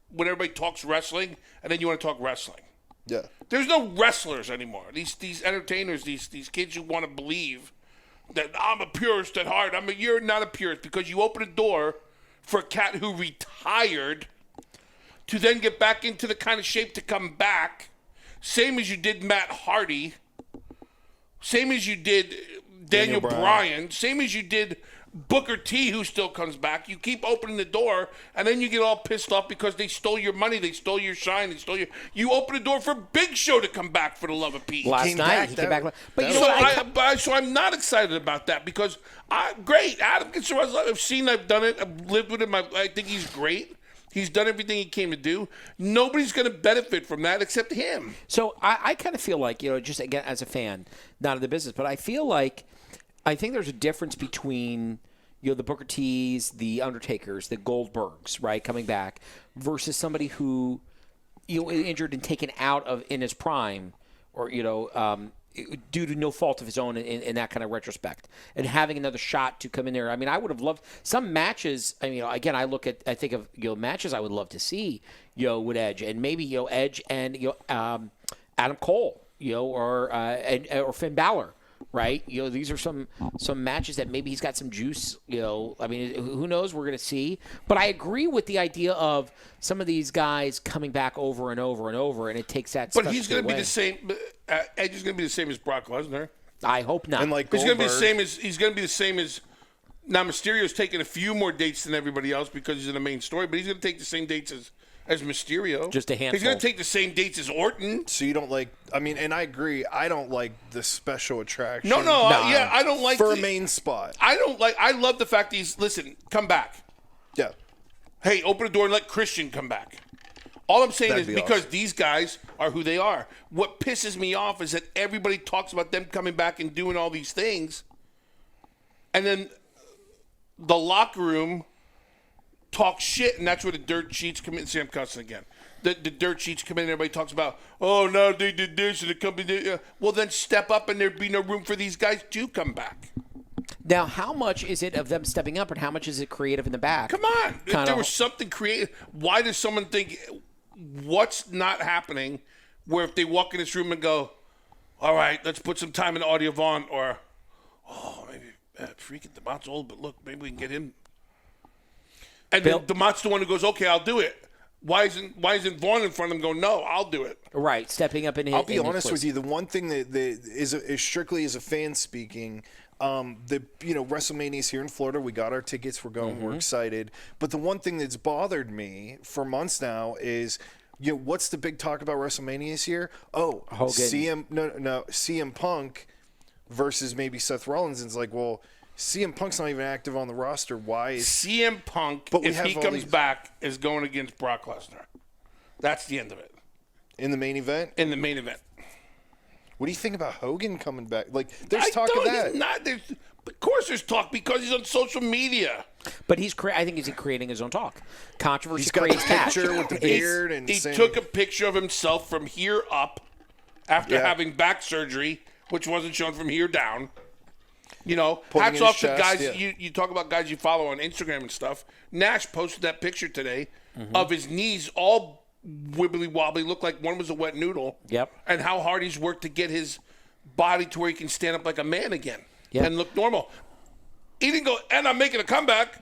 B: when everybody talks wrestling, and then you want to talk wrestling.
C: Yeah.
B: There's no wrestlers anymore. These entertainers, these kids who want to believe that I'm a purist at heart. You're not a purist because you open a door for a cat who retired to then get back into the kind of shape to come back. Same as you did Matt Hardy. Same as you did Daniel Bryan. Same as you did Booker T, who still comes back. You keep opening the door, and then you get all pissed off because they stole your money, they stole your shine, You open the door for Big Show to come back, for the love of Pete.
A: Last night, he came back.
B: But so I'm not excited about that because, great, Adam gets to wrestle. I've done it. I've lived with him. I think he's great. He's done everything he came to do. Nobody's going to benefit from that except him.
A: So I kind of feel like, just again as a fan, not in the business, but I think there's a difference between the Booker T's, the Undertakers, the Goldbergs, right, coming back, versus somebody who injured and taken out of in his prime, or due to no fault of his own in that kind of retrospect, and having another shot to come in there. I mean, I would have loved some matches. I mean, again, I think of matches I would love to see with Edge, and maybe Edge and Adam Cole, or Finn Balor. Right, these are some matches that maybe he's got some juice. I mean, who knows? We're going to see. But I agree with the idea of some of these guys coming back over and over and over, and it takes that.
B: But he's going to be the same. Edge is going to be the same as Brock Lesnar.
A: I hope not.
C: And like
B: he's going to be the same as now. Mysterio's taking a few more dates than everybody else because he's in the main story, but he's going to take the same dates as Mysterio.
A: Just a handful.
B: He's going to take the same dates as Orton.
C: So you don't like, and I agree, I don't like the special attraction.
B: No, I don't like
C: for a main spot.
B: I love the fact that come back.
C: Yeah.
B: Hey, open the door and let Christian come back. All I'm saying
C: That'd
B: is
C: be
B: because
C: awesome.
B: these guys are who they are. What pisses me off is that everybody talks about them coming back and doing all these things, and then the locker room talks shit, and that's where the dirt sheets come in. See, I'm cussing again. The dirt sheets come in, and everybody talks about, oh, no, they did this, and the company did. Well, then step up, and there'd be no room for these guys to come back.
A: Now, how much is it of them stepping up, and how much is it creative in the back?
B: Come on. If there was something creative, why does someone think what's not happening where if they walk in this room and go, all right, let's put some time in audio Vaughn, or, oh, maybe freaking Demotts old, but look, maybe we can get him. And then Demotts the one who goes, okay, I'll do it. Why isn't Vaughn in front of him going, no, I'll do it?
A: Right, stepping up in his
C: I'll be honest with you. The one thing that is strictly as a fan speaking, WrestleMania's here in Florida. We got our tickets. We're going. We're excited. But the one thing that's bothered me for months now is, what's the big talk about WrestleMania this year? Oh,
A: Hogan.
C: CM Punk versus maybe Seth Rollins. And it's like, well, CM Punk's not even active on the roster. Why is
B: CM Punk, if he comes back, is going against Brock Lesnar? That's the end of it.
C: In the main event?
B: In the main event.
C: What do you think about Hogan coming back? Like, there's talk of that.
B: Of course there's talk because he's on social media.
A: But I think he's creating his own talk. Controversy
C: He's got
A: creates
C: a
A: cash.
C: picture with the beard. And
B: he took a picture of himself from here up after having back surgery, which wasn't shown from here down. Hats off to guys. Yeah. You talk about guys you follow on Instagram and stuff. Nash posted that picture today of his knees all wibbly wobbly, looked like one was a wet noodle.
A: Yep.
B: And how hard he's worked to get his body to where he can stand up like a man again and look normal. He didn't go, and I'm making a comeback.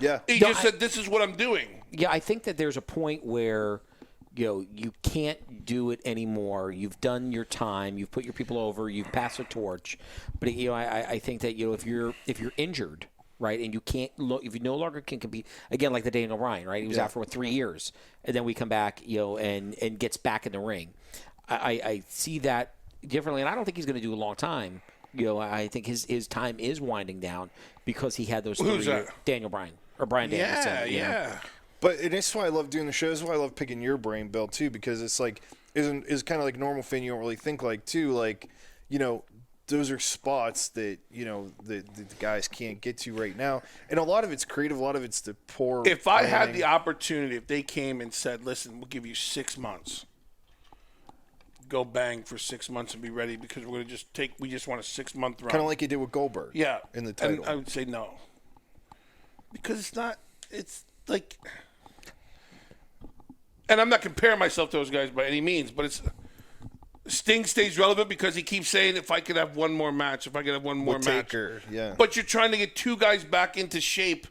C: Yeah.
B: He just said, this is what I'm doing.
A: Yeah, I think that there's a point where you can't do it anymore. You've done your time. You've put your people over. You've passed the torch. But I think that if you're injured, right, and you can't if you no longer can compete again, like the Daniel Bryan, right? He was out for 3 years, and then we come back, and gets back in the ring. I see that differently, and I don't think he's going to do a long time. I think his time is winding down because he had those 3 years. Daniel Bryan or Bryan Danielson.
B: Yeah.
C: But that's why I love doing the shows. Why I love picking your brain, Bill, too, because it's like is kind of like normal fan. You don't really think like too, like those are spots that the guys can't get to right now, and a lot of it's creative. A lot of it's the poor.
B: If I had the opportunity, if they came and said, "Listen, we'll give you 6 months, go bang for 6 months and be ready because we're going to we just want a 6-month run,"
C: kind of like you did with Goldberg, in the title.
B: And I would say no, because it's like. And I'm not comparing myself to those guys by any means, but Sting stays relevant because he keeps saying, if I could have one more match, if I could have one more match.
C: Taker, yeah.
B: But you're trying to get 2 guys back into shape.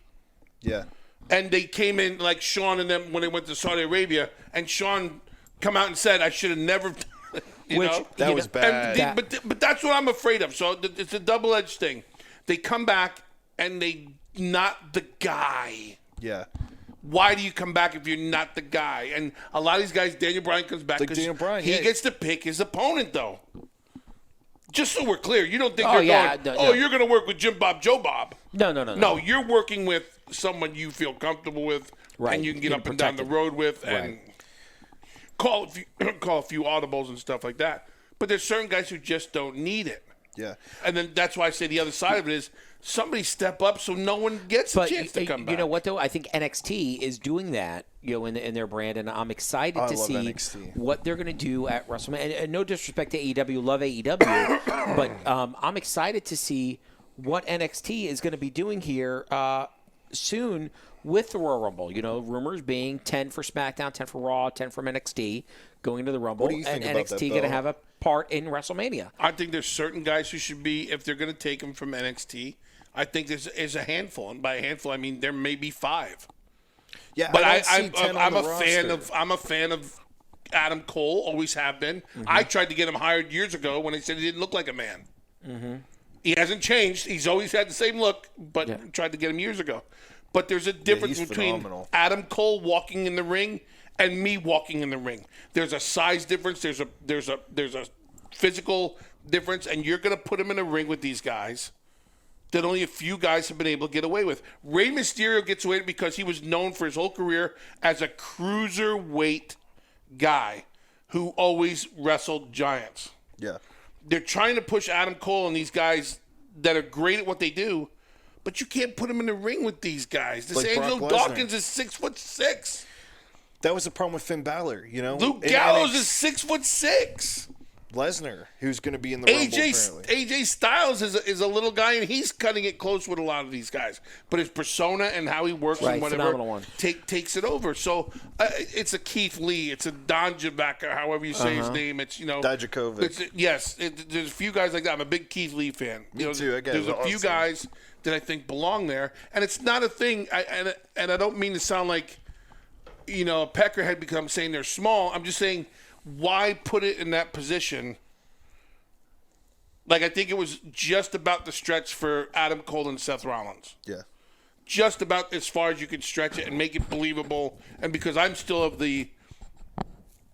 C: Yeah.
B: And they came in like Sean and them when they went to Saudi Arabia, and Sean come out and said, I should have never,
C: That was bad.
B: And but that's what I'm afraid of. So it's a double-edged thing. They come back, and they not the guy.
C: Yeah.
B: Why do you come back if you're not the guy? And a lot of these guys, Daniel Bryan comes back because he gets to pick his opponent, though. Just so we're clear, you don't think you're going to work with Jim Bob, Joe Bob.
A: No.
B: No, you're working with someone you feel comfortable with, and you can get up and down the road with, and call a few audibles and stuff like that. But there's certain guys who just don't need it.
C: Yeah.
B: And then that's why I say the other side of it is somebody step up so no one gets a chance to come back.
A: You know what, though? I think NXT is doing that, in their brand, and I'm excited to see
C: NXT.
A: what they're going to do at WrestleMania. And no disrespect to AEW, love AEW, but I'm excited to see what NXT is going to be doing here soon with the Royal Rumble. Rumors being 10 for SmackDown, 10 for Raw, 10 from NXT going to the Rumble.
C: What do you think
A: and
C: about
A: NXT
C: that,
A: going to have a part in WrestleMania.
B: I think there's certain guys who should be, if they're going to take them from NXT, I think there's a handful, and by a handful I mean there may be 5.
C: Yeah,
B: but
C: I'm
B: a fan of Adam Cole. Always have been. I tried to get him hired years ago when they said he didn't look like a man. He hasn't changed. He's always had the same look, but tried to get him years ago. But there's a difference between Adam Cole walking in the ring and me walking in the ring. There's a size difference. There's a physical difference, and you're going to put him in a ring with these guys. that only a few guys have been able to get away with. Rey Mysterio gets away with it because he was known for his whole career as a cruiserweight guy who always wrestled giants.
C: Yeah.
B: They're trying to push Adam Cole and these guys that are great at what they do, but you can't put them in the ring with these guys. This
C: Like
B: Angelo
C: Brock Lesnar.
B: Dawkins is 6'6".
C: That was the problem with Finn Balor,
B: Luke Gallows is 6'6".
C: Lesnar, who's going to be in the Rumble, apparently.
B: AJ Styles is a little guy, and he's cutting it close with a lot of these guys. But his persona and how he works and whatever takes it over. So it's a Keith Lee, it's a Don Javak, or however you say his name. It's
C: Dijakovic.
B: Yes, there's a few guys like that. I'm a big Keith Lee fan.
C: Me too.
B: There's a few guys that I think belong there, and it's not a thing. And I don't mean to sound like a peckerhead because I'm saying they're small. I'm just saying, why put it in that position? Like, I think it was just about the stretch for Adam Cole and Seth Rollins.
C: Yeah.
B: Just about as far as you could stretch it and make it believable. And because I'm still of the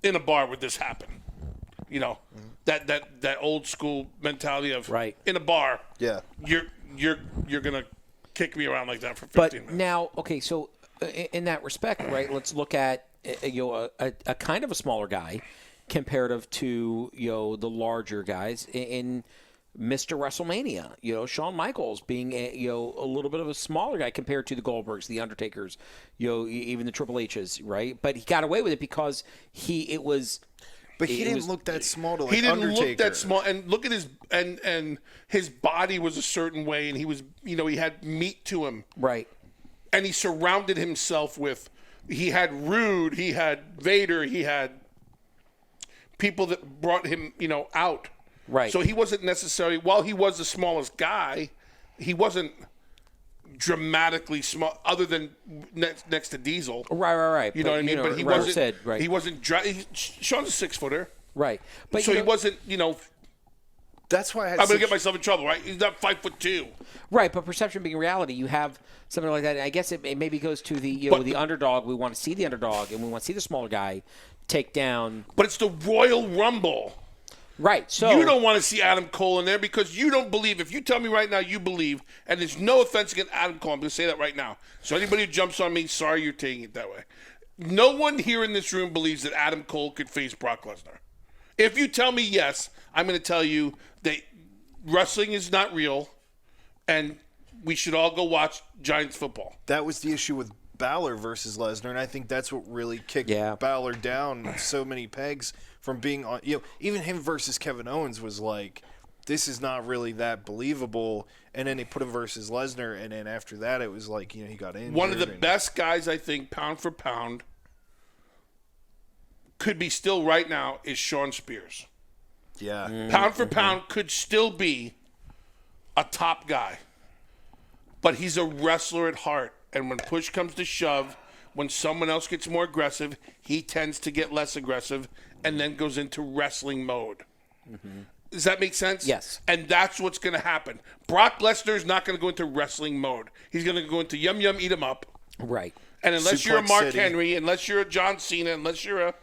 B: in a bar would this happen? That old school mentality of in a bar.
C: Yeah.
B: You're gonna kick me around like that for 15 minutes.
A: But now, okay, so in that respect, right? Let's look at a kind of a smaller guy comparative to the larger guys in Mr. WrestleMania. Shawn Michaels being a little bit of a smaller guy compared to the Goldbergs, the Undertakers, even the Triple H's, right? But he got away with it because it was.
C: But he didn't look that small to like
B: He didn't
C: Undertaker.
B: look that small, and look at his and his body was a certain way, and he was he had meat to him,
A: right?
B: And he surrounded himself with. He had Rude, he had Vader, he had people that brought him, out.
A: Right.
B: So he wasn't necessarily, while he was the smallest guy, he wasn't dramatically small, other than next to Diesel.
A: Right.
B: You know what I mean? But he wasn't. He wasn't. Sean's a 6-footer.
A: Right. But
B: so he wasn't.
C: That's why
B: I'm going to get myself in trouble, right? He's not 5'2".
A: Right, but perception being reality, you have something like that. And I guess it maybe goes to the underdog. We want to see the underdog, and we want to see the smaller guy take down.
B: But it's the Royal Rumble.
A: Right. So
B: you don't want to see Adam Cole in there because you don't believe. If you tell me right now you believe, and there's no offense against Adam Cole, I'm going to say that right now. So anybody who jumps on me, sorry you're taking it that way. No one here in this room believes that Adam Cole could face Brock Lesnar. If you tell me yes, I'm going to tell you that wrestling is not real, and we should all go watch Giants football.
C: That was the issue with Balor versus Lesnar, and I think that's what really kicked Balor down so many pegs from being on. Even him versus Kevin Owens was like, this is not really that believable. And then they put him versus Lesnar, and then after that, it was like he got injured.
B: One of the best guys, I think, pound for pound, could be still right now is Shawn Spears.
C: Yeah.
B: Pound for pound could still be a top guy. But he's a wrestler at heart. And when push comes to shove, when someone else gets more aggressive, he tends to get less aggressive and then goes into wrestling mode. Mm-hmm. Does that make sense?
A: Yes.
B: And that's what's going to happen. Brock Lesnar is not going to go into wrestling mode. He's going to go into yum, eat 'em up.
A: Right.
B: And unless you're a Mark
C: City.
B: Henry, unless you're a John Cena, unless you're a,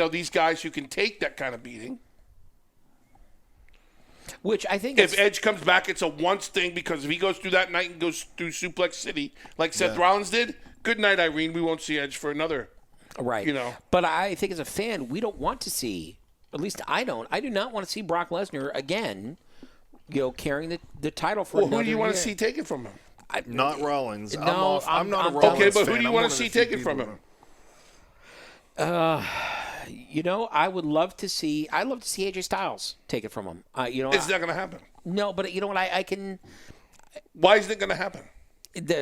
B: these guys who can take that kind of beating.
A: Which I think
B: if Edge comes back, it's a once thing because if he goes through that night and goes through Suplex City like Seth Rollins did, good night, Irene. We won't see Edge for another.
A: Right. But I think as a fan, we don't want to see, at least I don't. I do not want to see Brock Lesnar again, carrying the title for another
B: who do you want
A: year.
B: to see taken from him?
C: Not Rollins.
A: No,
C: I'm not a Rollins
B: Okay, but
C: fan.
B: who do you want to see taken from him?
A: I would love to see. I'd love to see AJ Styles take it from him.
B: It's not going to happen.
A: No, but you know what? I can.
B: Why isn't it going to happen?
A: It's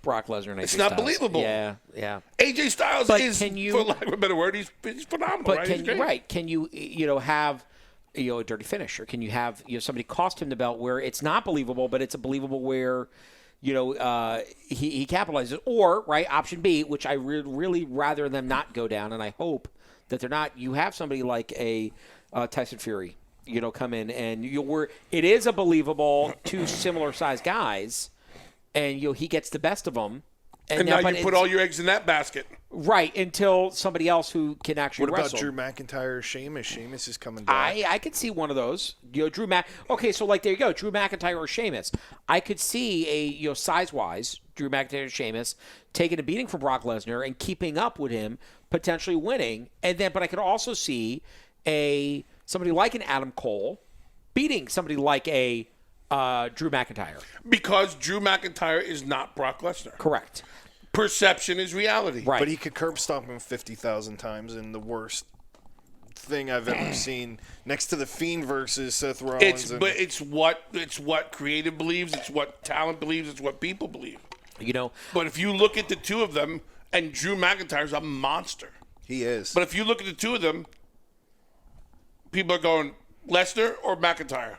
A: Brock Lesnar and AJ
B: It's not
A: Styles.
B: believable.
A: Yeah.
B: AJ Styles is, for lack of a better word, he's phenomenal.
A: But
B: right?
A: can you have a dirty finish, or can you have somebody cost him the belt where it's not believable, but it's a believable where. He capitalizes. Or, option B, which I really rather them not go down, and I hope that they're not. You have somebody like a Tyson Fury, come in, and it is a believable two similar-sized guys, and he gets the best of them,
B: And now you put all your eggs in that basket.
A: Right, until somebody else who can actually
C: What
A: wrestle.
C: about Drew McIntyre or Sheamus? Sheamus is coming back.
A: I could see one of those. Okay, so there you go. Drew McIntyre or Sheamus. I could see size-wise, Drew McIntyre or Sheamus taking a beating from Brock Lesnar and keeping up with him, potentially winning. But I could also see somebody like an Adam Cole beating somebody like a Drew McIntyre.
B: Because Drew McIntyre is not Brock Lesnar.
A: Correct.
B: Perception is reality.
A: Right.
C: But he could curb stomp him 50,000 times in the worst thing I've ever seen, next to the Fiend versus Seth Rollins.
B: It's what creative believes. It's what talent believes. It's what people believe. But if you look at the two of them, and Drew McIntyre's a monster.
C: He is.
B: But if you look at the two of them, people are going Lesnar or McIntyre.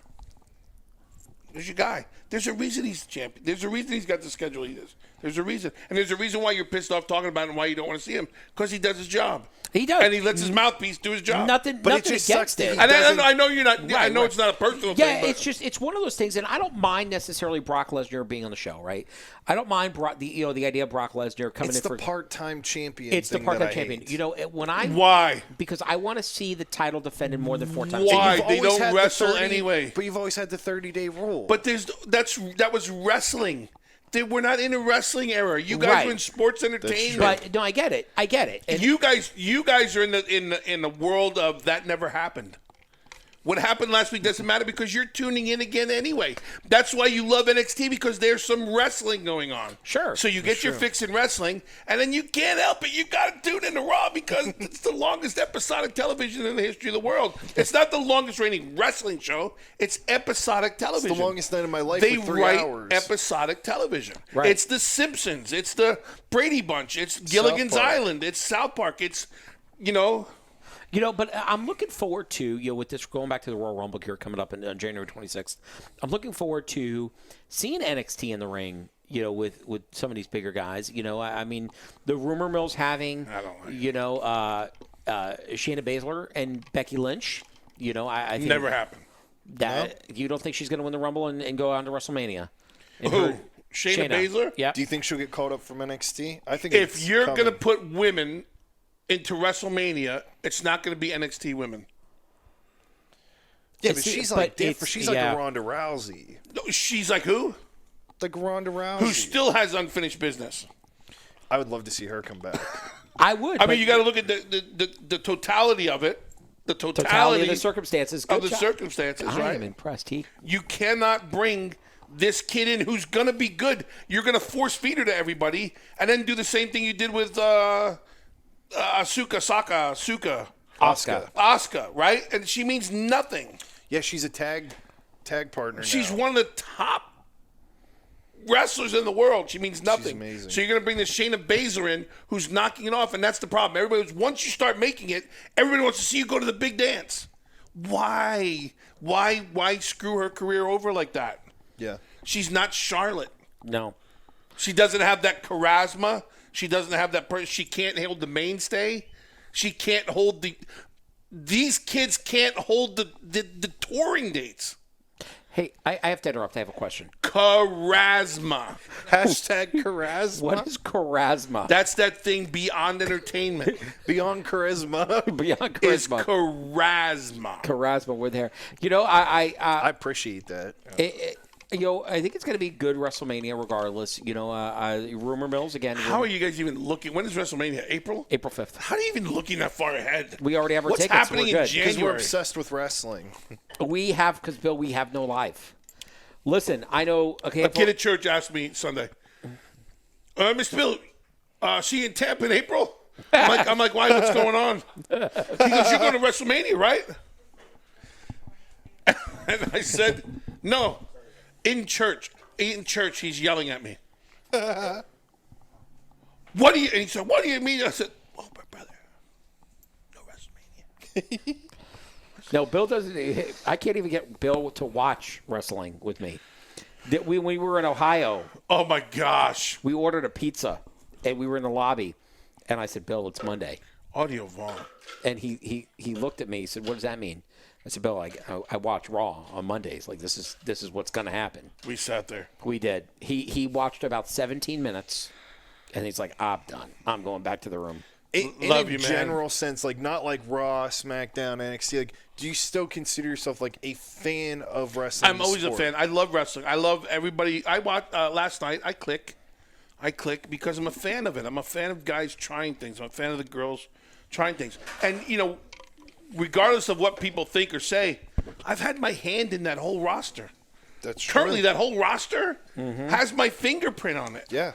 B: There's your guy. There's a reason he's the champion. There's a reason he's got the schedule he does. There's a reason. And there's a reason why you're pissed off talking about him and why you don't want to see him. Because he does his job.
A: He does.
B: And he lets his mouthpiece do his job.
A: Nothing against it.
B: And I know you're not. Right, I know it's not a personal thing.
A: Yeah, it's one of those things, and I don't mind necessarily Brock Lesnar being on the show, right? I don't mind the idea of Brock Lesnar coming in for
C: part-time champion.
A: It's the part-time champion.
C: Hate.
B: Why?
A: Because I want to see the title defended more than 4 times.
B: Why? They don't wrestle anyway.
C: But you've always had the 30-day rule.
B: But that was wrestling. We're not in a wrestling era. You guys are in sports entertainment.
A: But no, I get it. And
B: you guys are in the world of that never happened. What happened last week doesn't matter because you're tuning in again anyway. That's why you love NXT, because there's some wrestling going on.
A: Sure.
B: So you get your fix in wrestling, and then you can't help it. You got to tune in to Raw because it's the longest episodic television in the history of the world. It's not the longest reigning wrestling show. It's episodic television.
C: It's the longest night of my life.
B: They
C: for 3
B: write
C: hours.
B: episodic television.
A: Right.
B: It's The Simpsons. It's the Brady Bunch. It's Gilligan's Island. It's South Park. It's,
A: but I'm looking forward to, with this, going back to the Royal Rumble here coming up on January 26th, I'm looking forward to seeing NXT in the ring, with some of these bigger guys. I mean, the rumor mill's having, Shayna Baszler and Becky Lynch. I think
B: never happened.
A: You don't think she's going to win the Rumble and go on to WrestleMania?
B: Who? Shayna Baszler?
A: Yeah.
C: Do you think she'll get called up from NXT? I think
B: if you're going to put women into WrestleMania, it's not going to be NXT women.
C: Yeah, but she's like different. She's like a Ronda Rousey.
B: No, she's like who?
C: Like Ronda Rousey.
B: Who still has unfinished business.
C: I would love to see her come back.
A: I would.
B: I mean, you got to look at the totality of it. The totality
A: of the circumstances.
B: Of the circumstances, right?
A: I am impressed.
B: You cannot bring this kid in who's going to be good. You're going to force feed her to everybody and then do the same thing you did with Asuka, right? And she means nothing.
C: Yeah, she's a tag partner.
B: She's one of the top wrestlers in the world. She means nothing.
C: She's amazing.
B: So you're going to bring this Shayna Baszler in, who's knocking it off, and that's the problem. Once you start making it, everybody wants to see you go to the big dance. Why screw her career over like that?
C: Yeah,
B: she's not Charlotte.
A: No,
B: she doesn't have that charisma. She doesn't have that person. She can't hold the mainstay. She can't hold these kids can't hold the touring dates.
A: Hey, I have to interrupt. I have a question.
B: Charisma.
C: Hashtag charisma.
A: What is charisma?
B: That's that thing beyond entertainment.
C: Beyond charisma.
A: Beyond charisma.
B: It's charisma.
A: Charisma. We're there. I
C: appreciate that.
A: I think it's going to be good WrestleMania regardless. Rumor mills again.
B: How are you guys even looking? When is WrestleMania? April?
A: April 5th.
B: How are you even looking that far ahead?
A: We already have our
B: What's
A: tickets.
B: Happening
A: we're
B: in
A: good.
B: January?
C: Because we're obsessed with wrestling.
A: Because Bill, we have no life. Listen, I know. Okay,
B: a kid at church asked me Sunday, Mr. Bill, see you in Tampa in April? I'm like, why? What's going on? He goes, you're going to WrestleMania, right? And I said, no. In church, he's yelling at me. What do you? And he said, "What do you mean?" I said, "Oh, my brother, no WrestleMania."
A: No, Bill doesn't. I can't even get Bill to watch wrestling with me. When we were in Ohio.
B: Oh my gosh!
A: We ordered a pizza, and we were in the lobby, and I said, "Bill, it's Monday."
B: Audio Vaughn.
A: And he looked at me. He said, "What does that mean?" I said, Bill, I watch Raw on Mondays. Like, this is what's going to happen.
B: We sat there.
A: We did. He watched about 17 minutes, And he's like, I'm done. I'm going back to the room.
C: In
B: Love
C: a
B: you, man.
C: general sense, like not like Raw, SmackDown, NXT. Like, do you still consider yourself like a fan of wrestling?
B: I'm always a fan. I love wrestling. I love everybody. I watched last night. I click because I'm a fan of it. I'm a fan of guys trying things. I'm a fan of the girls trying things. And regardless of what people think or say, I've had my hand in that whole roster.
C: That's
B: Currently,
C: true.
B: that whole roster has my fingerprint on it.
C: Yeah.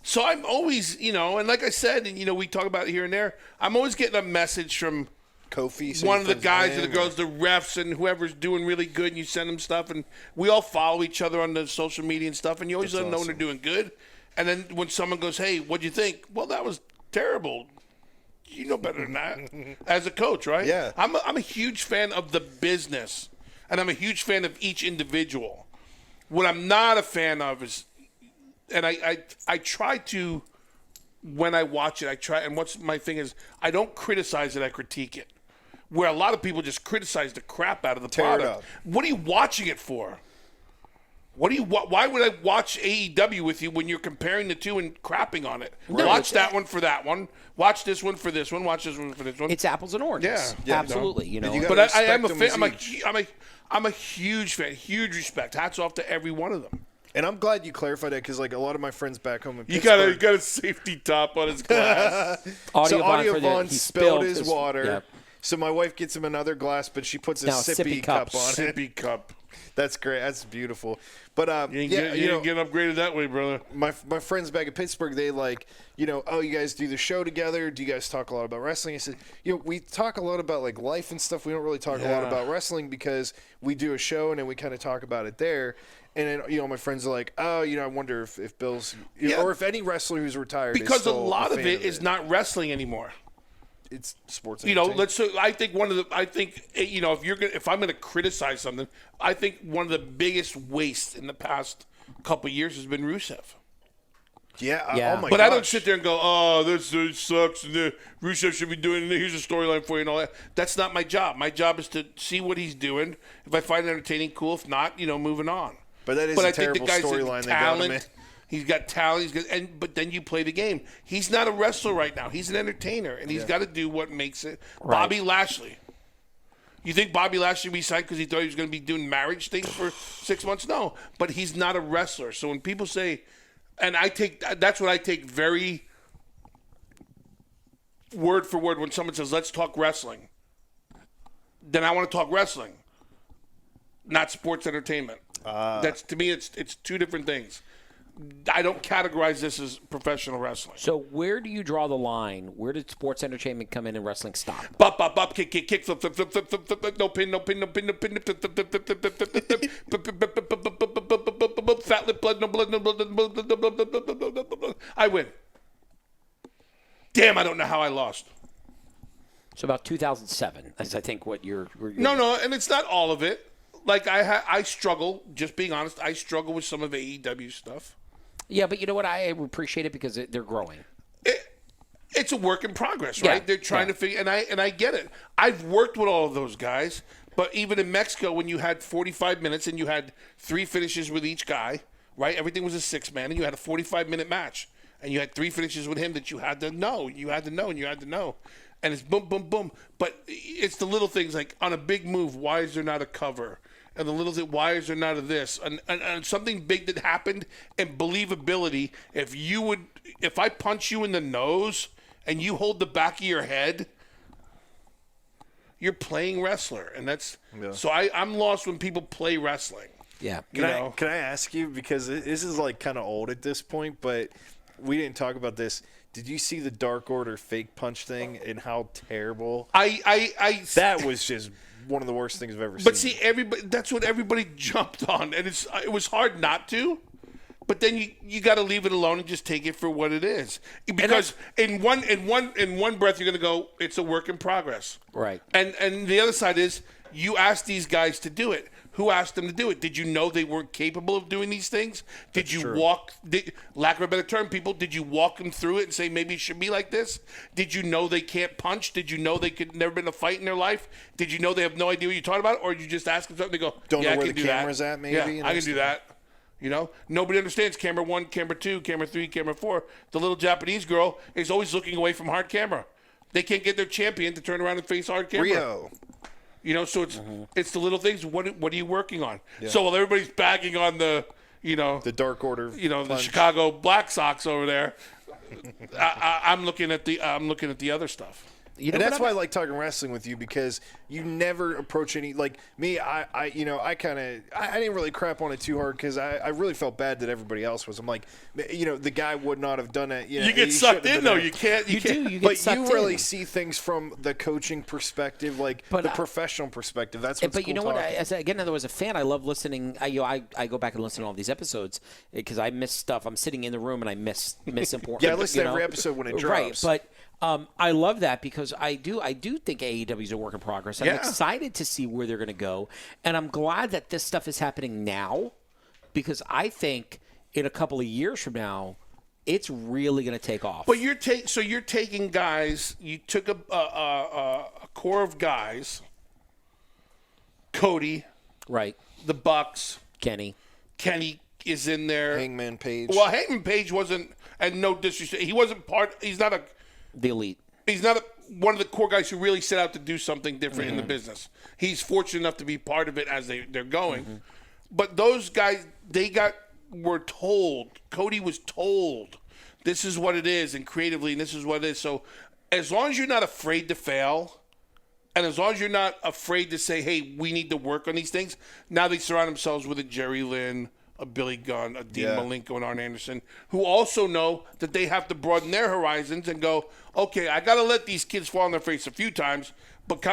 B: So I'm always, and like I said, and we talk about it here and there, I'm always getting a message from
C: Kofi,
B: one of the guys or the girls, the refs, and whoever's doing really good, and you send them stuff, and we all follow each other on the social media and stuff, and you always let them know when they're doing good. And then when someone goes, hey, what'd you think? Well, that was terrible. You know better than that as a coach, right?
C: Yeah.
B: I'm a huge fan of the business, and I'm a huge fan of each individual. What I'm not a fan of is, and I try to, when I watch it, and what's my thing is, I don't criticize it, I critique it. Where a lot of people just criticize the crap out of the product. What are you watching it for? Why would I watch AEW with you when you're comparing the two and crapping on it?
A: No,
B: watch that one for that one. Watch this one for this one. Watch this one for this one.
A: It's apples and oranges.
B: Yeah,
A: absolutely.
B: But I am a fan. I'm a huge fan. Huge respect. Hats off to every one of them.
C: And I'm glad you clarified that because, like, a lot of my friends back home in Pittsburgh...
B: You got a safety top on his glass.
C: Audio Vaughn spilled his water.
A: Yeah.
C: So my wife gets him another glass, but she puts a sippy cup on it.
B: Sippy cup.
C: That's great. That's beautiful. But
B: you ain't get upgraded that way, brother.
C: My friends back in Pittsburgh, they oh, you guys do the show together. Do you guys talk a lot about wrestling? I said, we talk a lot about like life and stuff. We don't really talk a lot about wrestling because we do a show and then we kind of talk about it there. And then, my friends are like, oh, I wonder if Bill's, or if any wrestler who's retired.
B: Because
C: is still
B: a lot
C: a
B: of
C: fan
B: it is not wrestling anymore.
C: It's sports. Entertainment.
B: I think if I'm gonna criticize something, I think one of the biggest wastes in the past couple of years has been Rusev.
C: Yeah. Oh my
B: But
C: gosh.
B: I don't sit there and go, oh, this sucks. And Rusev should be doing it. Here's a storyline for you and all that. That's not my job. My job is to see what he's doing. If I find it entertaining, cool. If not, moving on.
C: But that is a terrible storyline they got him in.
B: He's got talent. But then you play the game. He's not a wrestler right now. He's an entertainer, and he's got to do what makes it. Right. Bobby Lashley. You think Bobby Lashley resigned because he thought he was going to be doing marriage things for 6 months? No, but he's not a wrestler. So when people say, and that's what I take very word for word when someone says, let's talk wrestling. Then I want to talk wrestling, not sports entertainment. That's, to me, it's two different things. I don't categorize this as professional wrestling.
A: So where do you draw the line? Where did sports entertainment come in and wrestling stop?
B: Bop, bop, bop, kick, kick, kick, flip, flip, flip, flip, flip, flip, no pin, no pin, no pin, no pin, flip, flip, flip, flip, flip, flip, flip, fat lip, blood, no blood, no blood, I win. Damn, I don't know how I lost.
A: So about 2007, as I think what you're
B: No, and it's not all of it. Like I struggle, just being honest, I struggle with some of AEW stuff.
A: Yeah, but you know what? I appreciate it because they're growing.
B: It's a work in progress, right?
A: Yeah,
B: They're trying to figure, and I get it. I've worked with all of those guys, but even in Mexico, when you had 45 minutes and you had 3 finishes with each guy, right? Everything was a 6-man, and you had a 45-minute match, and you had 3 finishes with him that you had to know, and you had to know. And it's boom, boom, boom. But it's the little things like on a big move, why is there not a cover? And the little thing, why is there not a this? And something big that happened and believability. If I punch you in the nose and you hold the back of your head, you're playing wrestler. And that's so I'm lost when people play wrestling.
A: Yeah.
C: Can I ask you, because this is like kind of old at this point, but we didn't talk about this. Did you see the Dark Order fake punch thing and how terrible?
B: That
C: was just one of the worst things I've ever seen.
B: But see, that's what everybody jumped on, and it was hard not to. But then you got to leave it alone and just take it for what it is. Because in one breath you're going to go, it's a work in progress. Right. And the other side is you asked these guys to do it. Who asked them to do it? Did you know they weren't capable of doing these things? Did you lack of a better term, people, did you walk them through it and say maybe it should be like this? Did you know they can't punch? Did you know they could never been in a fight in their life? Did you know they have no idea what you're talking about? Or you just ask them something, they go,
C: don't know
B: I
C: where
B: can
C: the camera's at, maybe?
B: Yeah, I can do that. You know, nobody understands camera 1, camera 2, camera 3, camera 4. The little Japanese girl is always looking away from hard camera. They can't get their champion to turn around and face hard camera.
C: Rio.
B: You know, so it's the little things. What are you working on? Yeah. So while everybody's bagging on the Dark Order, the Chicago Black Sox over there, I'm looking at the other stuff.
C: And that's why I like talking wrestling with you, because you never approach any, like me, I didn't really crap on it too hard because I really felt bad that everybody else was. I'm like, the guy would not have done it.
B: You get sucked in though. You can't.
A: You get
C: but
A: sucked
C: you really
A: in.
C: see things from the coaching perspective, like the professional perspective. That's what's
A: But
C: cool
A: you know what?
C: talking.
A: As a fan, I love listening. I go back and listen to all these episodes because I miss stuff. I'm sitting in the room and I miss important.
C: Yeah, I listen to every episode when it drops.
A: Right, but. I love that because I do think AEW is a work in progress. I'm excited to see where they're going to go, and I'm glad that this stuff is happening now because I think in a couple of years from now, it's really going to take off.
B: But you're taking guys. You took a core of guys. Cody,
A: right?
B: The Bucks.
A: Kenny
B: is in there.
C: Hangman Page.
B: Well, Hangman Page wasn't, and no disrespect, he wasn't part. He's not
A: the elite.
B: He's not one of the core guys who really set out to do something different in the business. He's fortunate enough to be part of it as they're going. But those guys, were told. Cody was told, this is what it is, and creatively, and this is what it is. So, as long as you're not afraid to fail, and as long as you're not afraid to say, hey, we need to work on these things, now they surround themselves with a Jerry Lynn, a Billy Gunn, a Dean Malenko, and Arn Anderson, who also know that they have to broaden their horizons and go, okay, I got to let these kids fall on their face a few times, but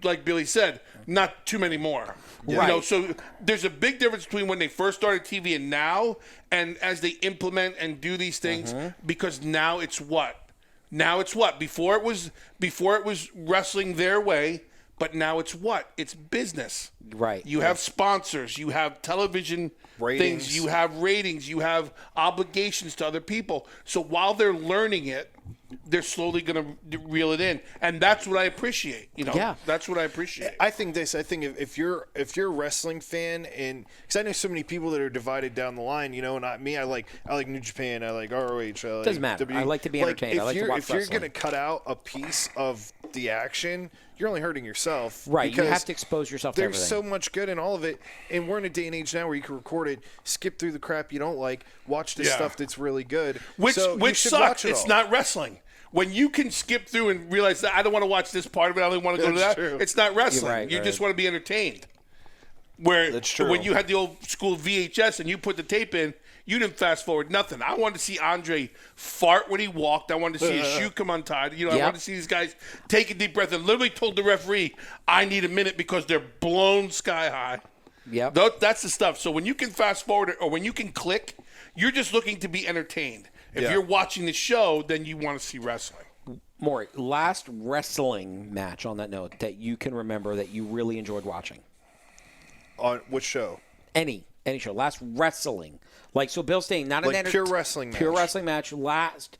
B: like Billy said, not too many more.
A: Right.
B: So there's a big difference between when they first started TV and now, and as they implement and do these things, because now it's what? Before it was wrestling their way, but now it's what? It's business.
A: Right.
B: You have sponsors. You have television things. You have ratings. You have obligations to other people. So while they're learning it, they're slowly going to reel it in, and that's what I appreciate. That's what I appreciate.
C: I think if you're a wrestling fan, and because I know so many people that are divided down the line, and I like New Japan, I like ROH.
A: Doesn't matter. I like to be entertained. I like to watch
C: wrestling. If you're going to cut out a piece of the action, you're only hurting yourself.
A: Right. You have to expose yourself to everything.
C: There's so much good in all of it. And we're in a day and age now where you can record it, skip through the crap you don't like, watch the stuff that's really good.
B: Which sucks.
C: It's
B: not wrestling. When you can skip through and realize that I don't want to watch this part of it, I only want to go to that, it's not wrestling. You just want to be entertained. When you had the old school VHS and you put the tape in, you didn't fast forward nothing. I wanted to see Andre fart when he walked. I wanted to see his shoe come untied. I wanted to see these guys take a deep breath and literally told the referee, I need a minute because they're blown sky high.
A: Yep.
B: That's the stuff. So when you can fast forward or when you can click, you're just looking to be entertained. If you're watching the show, then you want to see wrestling.
A: Maury, last wrestling match on that note that you can remember that you really enjoyed watching?
C: On which show?
A: Any show. Last wrestling. So Bill's saying not an
C: pure wrestling match.
A: Pure wrestling match. Last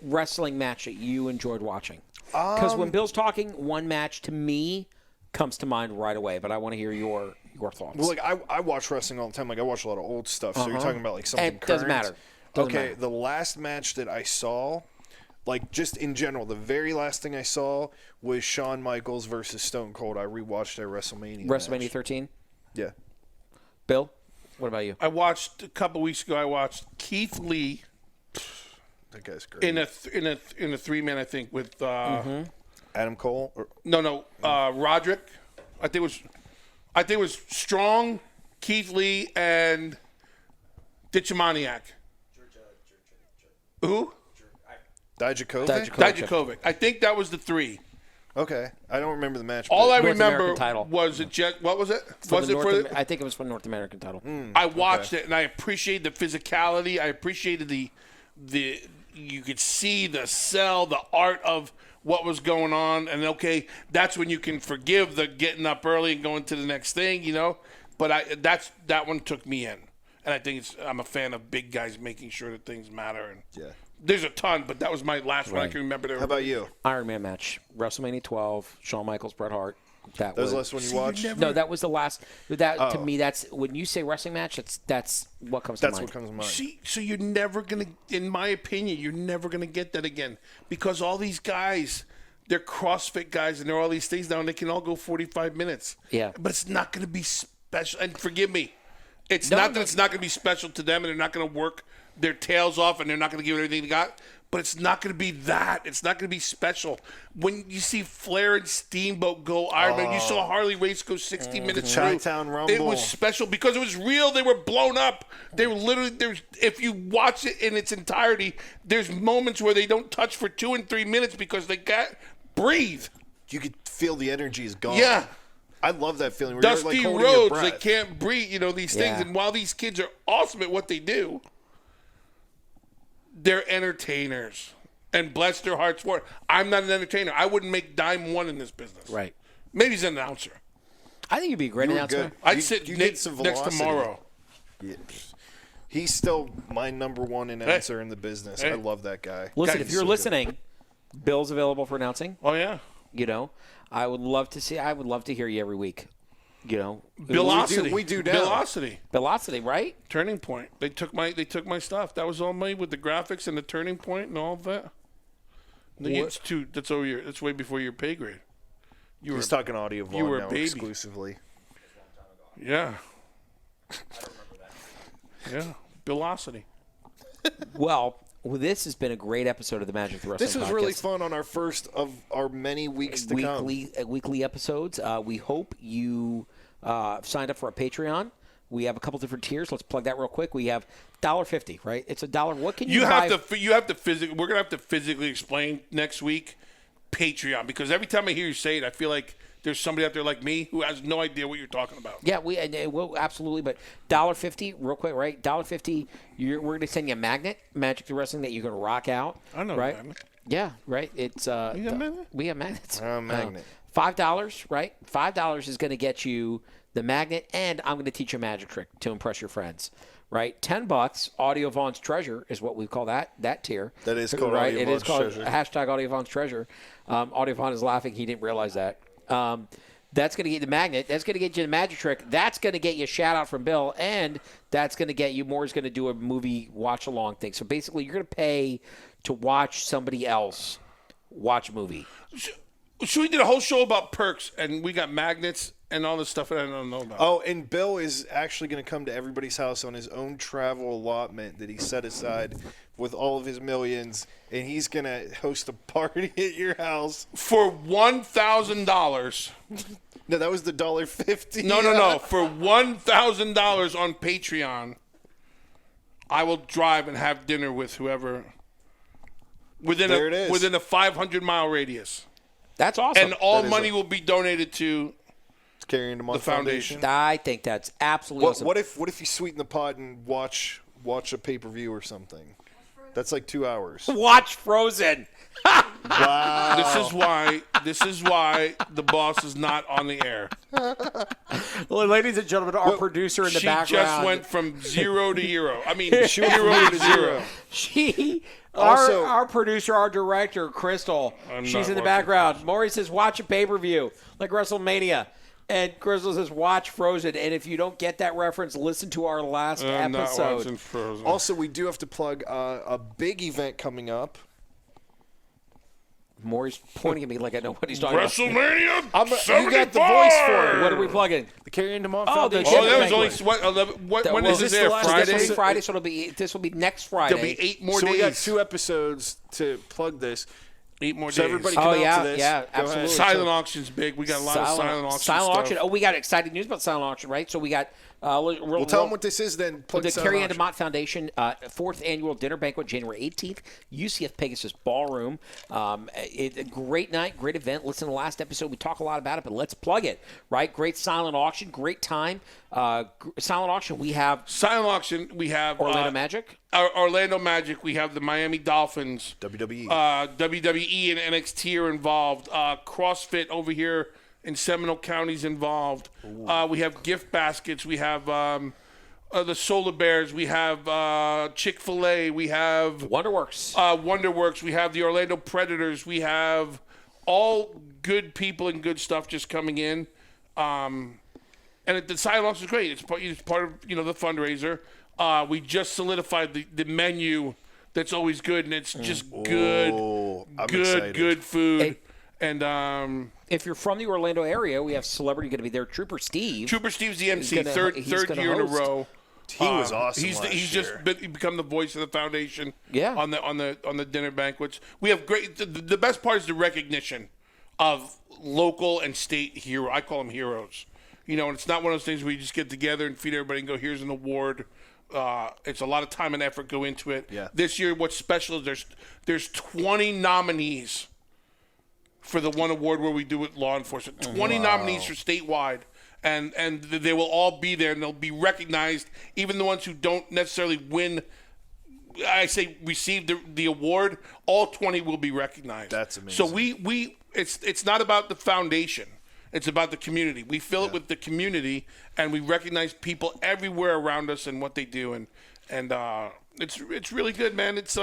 A: wrestling match that you enjoyed watching. Because when Bill's talking, one match to me comes to mind right away, but I want to hear your thoughts.
C: Well, I watch wrestling all the time. I watch a lot of old stuff. So you're talking about something
A: it doesn't matter.
C: Okay, the last match that I saw, just in general, the very last thing I saw was Shawn Michaels versus Stone Cold. I rewatched their WrestleMania.
A: WrestleMania 13?
C: Yeah.
A: Bill, what about you?
B: I watched a couple weeks ago. Keith Lee.
C: That guy's great.
B: In a 3-man, I think, with
C: Adam Cole.
B: Roderick. I think it was Strong, Keith Lee, and Ditchamaniac. Who? Dijakovic. I think that was the 3.
C: Okay. I don't remember the match.
B: All I remember was what was it?
A: I think it was for the North American title.
B: I watched it, and I appreciated the physicality. I appreciated the you could see the sell, the art of what was going on. And, okay, that's when you can forgive the getting up early and going to the next thing, But that one took me in. And I think I'm a fan of big guys making sure that things matter. And there's a ton, but that was my last one I can remember.
C: How about you?
A: Iron Man match, WrestleMania 12, Shawn Michaels, Bret Hart. That
C: was
A: was
C: the last one you watched?
A: no, that was the last. That to me, that's when you say wrestling match. That's what comes to mind.
C: That's what comes to mind.
B: See, so you're never gonna, in my opinion, you're never gonna get that again because all these guys, they're CrossFit guys and they're all these things now, and they can all go 45 minutes.
A: Yeah.
B: But it's not gonna be special. And forgive me, it's
A: No,
B: not
A: no.
B: that it's not gonna be special to them, and they're not gonna work their tails off, and they're not gonna give it everything they got. But it's not going to be that. It's not going to be special. When you see Flair and Steamboat go Ironman, you saw Harley Race go 60 minutes through.
C: Chi-Town Rumble.
B: It was special because it was real. They were blown up. They were literally, if you watch it in its entirety, there's moments where they don't touch for 2 and 3 minutes because they can't breathe.
C: You could feel the energy is gone.
B: Yeah.
C: I love that feeling. Where
B: Dusty
C: you're like holding your
B: Rhodes, they
C: breath.
B: can't breathe, these things.
A: Yeah.
B: And while these kids are awesome at what they do, they're entertainers. And bless their hearts for it. I'm not an entertainer. I wouldn't make dime one in this business.
A: Right.
B: Maybe as an announcer.
A: I think you'd be a great
C: You were
A: announcer.
C: good.
B: I'd
C: You-
B: sit
C: you
B: next
C: get some
B: to
C: velocity.
B: Morrow.
C: Yeah. He's still my number one announcer in the business.
B: Hey.
C: I love that guy.
A: Listen,
B: Guys,
A: if you're
C: so good.
A: listening, Bill's available for announcing.
B: Oh, yeah.
A: I would love to see. I would love to hear you every week.
B: Velocity.
C: we do now.
B: Velocity.
A: Velocity, right?
B: Turning Point. They took my stuff. That was all made with the graphics and the Turning Point and all of that. That's way before your pay grade.
C: He's talking audio
B: you were
C: vlog
B: a
C: now
B: baby.
C: exclusively.
B: Yeah. Yeah. Velocity.
A: Well, this has been a great episode of the Magic the Wrestling
C: This was
A: Podcast.
C: really fun on our first of our many weeks to come.
A: Weekly episodes. We hope you signed up for our Patreon. We have a couple different tiers. Let's plug that real quick. We have $1.50, right? It's $1. What can you buy?
B: You have to physically. We're gonna have to physically explain next week Patreon because every time I hear you say it, I feel like there's somebody out there like me who has no idea what you're talking about.
A: Yeah, we'll absolutely. But $1.50, real quick, right? $1.50. We're going to send you a magnet, Magic the Wrestling, that you're going to rock out.
B: I know,
A: right?
B: magnet.
A: Yeah, right. It's
B: You got a magnet?
A: we have magnets.
C: Magnet.
A: $5, right? $5 is going to get you the magnet, and I'm going to teach you a magic trick to impress your friends. Right, $10. Audio Vaughn's Treasure is what we call that tier.
C: That is called
A: right.
C: Audio
A: It is
C: Vaughn's
A: called
C: Treasure.
A: # Audio Vaughn's Treasure. Audio Vaughn is laughing; he didn't realize that. That's going to get you the magnet. That's going to get you the magic trick. That's going to get you a shout out from Bill, and that's going to get you. Moore's going to do a movie watch along thing. So basically, you're going to pay to watch somebody else watch a movie.
B: So we did a whole show about perks, and we got magnets and all this stuff that I don't know about.
C: Oh, and Bill is actually going to come to everybody's house on his own travel allotment that he set aside with all of his millions, and he's going to host a party at your house.
B: For $1,000.
C: No, that was the $1.50.
B: No. For $1,000 on Patreon, I will drive and have dinner with whoever within
C: There it is.
B: within a 500-mile radius.
A: That's awesome.
B: And all
C: That is
B: money will be donated to
C: Carrying the
B: foundation.
A: I think that's absolutely awesome.
C: What if you sweeten the pot and watch a pay-per-view or something? That's like 2 hours.
A: Watch Frozen.
C: Wow.
B: This is why the boss is not on the air.
A: Well, ladies and gentlemen, our producer in the
B: She
A: background.
B: just went from 0 to hero. I mean,
C: She went
B: hero
C: from
B: to
C: zero.
A: She,
C: Also-
A: our producer, our director, Crystal,
B: I'm
A: she's
B: not
A: in the
B: watching
A: background. Maury says, watch a pay-per-view, like WrestleMania. And Crystal says, watch Frozen. And if you don't get that reference, listen to our last
B: I'm not
A: episode.
B: watching Frozen.
C: Also, we do have to plug a big event coming up.
A: Maury's pointing at me like I know what he's talking
B: WrestleMania
C: You got the voice for
A: about.
C: it.
A: What are we plugging?
C: The Carrie and DeMont
A: Oh, the
C: Foundation.
B: Oh, that was
A: Banquet.
B: only what? 11, when
A: Well,
B: is this
C: this
B: air?
C: the last
B: Friday.
A: This will be
C: episode?
A: Friday, so this will be next Friday.
B: There'll be 8 more
C: So
B: days.
C: we got 2 episodes to plug this.
B: 8 more
C: So
B: days.
C: everybody
A: Oh,
C: come out
A: yeah,
C: to this.
A: yeah,
C: Go ahead.
A: absolutely.
B: Silent auction's big. We got a lot of silent auction stuff.
A: Oh, we got exciting news about silent auction, right? So we got.
C: Well, tell them what this is then. Plug
A: The
C: Silent
A: Carrie Ann
C: Auction.
A: DeMont Foundation 4th annual dinner banquet, January 18th, UCF Pegasus Ballroom. A great night, great event. Listen to the last episode. We talk a lot about it, but let's plug it, right? Great silent auction, great time. Silent auction, we have
B: Silent auction. We have
A: Orlando Magic.
B: Orlando Magic. We have the Miami Dolphins.
C: WWE.
B: WWE and NXT are involved. CrossFit over here in Seminole County's involved. We have gift baskets. We have the Solar Bears. We have Chick-fil-A. We have
A: Wonderworks.
B: Wonderworks. We have the Orlando Predators. We have all good people and good stuff just coming in. And the silent auction is great. It's part of the fundraiser. We just solidified the menu. That's always good, and it's just good food.
A: Hey,
B: and
A: if you're from the Orlando area, we have celebrity going to be there. Trooper Steve.
B: Trooper Steve's the MC, third year in a row.
C: He was awesome.
B: He's
C: last
B: just
C: year.
B: become the voice of the foundation.
A: Yeah.
B: On the dinner banquets, we have great. The best part is the recognition of local and state hero. I call them heroes. And it's not one of those things where you just get together and feed everybody and go, here's an award. It's a lot of time and effort go into it.
C: Yeah.
B: This year, what's special is there's 20 nominees for the one award where we do it law enforcement. 20 nominees for statewide, and they will all be there and they'll be recognized. Even the ones who don't necessarily win, receive the award. All 20 will be recognized.
C: That's amazing.
B: So it's not about the foundation. It's about the community. We fill it with the community, and we recognize people everywhere around us and what they do, and it's really good, man. It's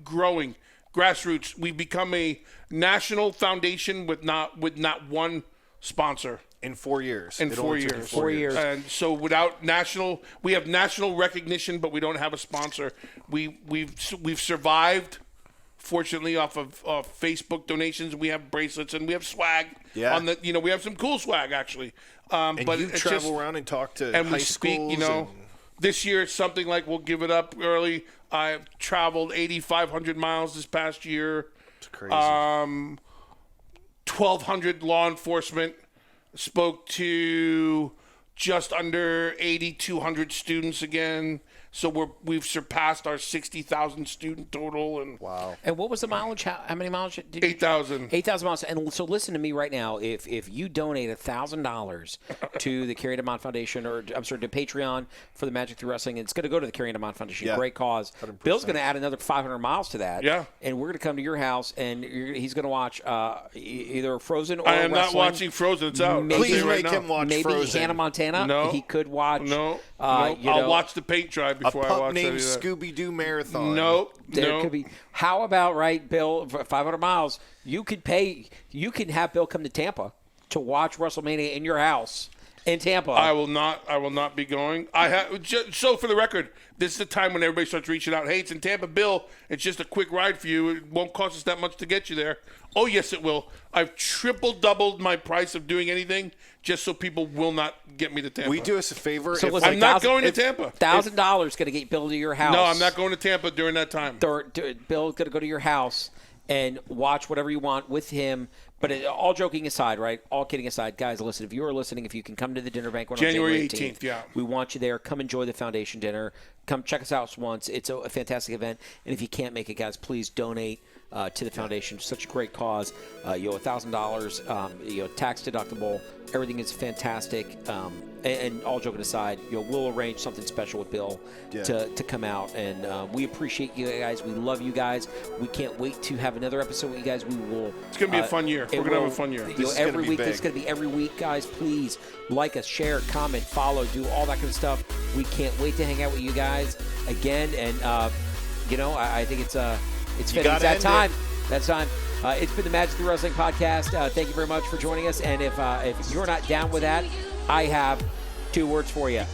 B: growing, grassroots. We've become a national foundation with not one sponsor.
C: In 4 years.
B: In 4 years.
A: 4 years.
B: And so we have national recognition, but we don't have a sponsor. We've survived. Fortunately, off of Facebook donations, we have bracelets and we have swag.
C: Yeah.
B: We have some cool swag actually.
C: And
B: but
C: you travel around and talk to
B: and
C: high
B: we speak.
C: schools.
B: This year it's something like we'll give it up early. I traveled 8,500 miles this past year.
C: It's crazy.
B: 1,200 law enforcement. Spoke to just under 8,200 students again. So we've surpassed our 60,000 student total. And
C: wow.
A: And what was the mileage? How many miles did you?
B: 8,000.
A: 8,000 miles. And so listen to me right now. If you donate $1,000 to the Carrie Demott Foundation, or I'm sorry, to Patreon for the Magic Through Wrestling, it's going to go to the Carrie Demott Foundation.
C: Yeah.
A: Great cause.
C: 100%.
A: Bill's going to add another 500 miles to that.
B: Yeah.
A: And we're going to come to your house, and he's going to watch either Frozen or
B: I am
A: wrestling.
B: not watching Frozen. It's out.
A: Maybe-
C: Please
B: right
C: make
B: now.
C: him watch
A: Maybe
C: Frozen.
A: Hannah Montana.
B: No.
A: He could watch.
B: No.
A: I'll
B: I'll watch the paint dry
C: A
B: before I
C: pup
B: watch
C: named
B: any of that.
C: Scooby-Doo Marathon.
B: No.
A: There could be. How about, right, Bill, for 500 miles, you can have Bill come to Tampa to watch WrestleMania in your house in Tampa.
B: I will not be going. So for the record, this is the time when everybody starts reaching out. Hey, it's in Tampa, Bill. It's just a quick ride for you. It won't cost us that much to get you there. Oh, yes, it will. I've doubled my price of doing anything just so people will not get me to Tampa.
C: We do us a favor.
A: So
C: if
A: listen,
B: I'm not going to Tampa.
A: $1,000 going to get Bill to your house.
B: No, I'm not going to Tampa during that time.
A: Bill's going to go to your house and watch whatever you want with him. But all joking aside, right? All kidding aside, guys, listen, if you are listening, if you can come to the dinner banquet on
B: January
A: January
B: 18th, yeah.
A: we want you there. Come enjoy the foundation dinner. Come check us out once. It's a fantastic event. And if you can't make it, guys, please donate to the foundation. Such a great cause. $1,000, tax deductible. Everything is fantastic. And all joking aside, we'll arrange something special with Bill to come out. And we appreciate you guys. We love you guys. We can't wait to have another episode with you guys. We will.
B: It's going to be a fun year. We're going to have a fun year.
A: Every week. This is going to be every week, guys. Please like us, share, comment, follow, do all that kind of stuff. We can't wait to hang out with you guys again. And I think it's that time. That's time. It's been the Magic Through Wrestling podcast. Thank you very much for joining us. And if you're not down with that, I have 2 words for you.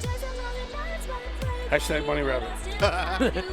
B: #Bunny Rabbit.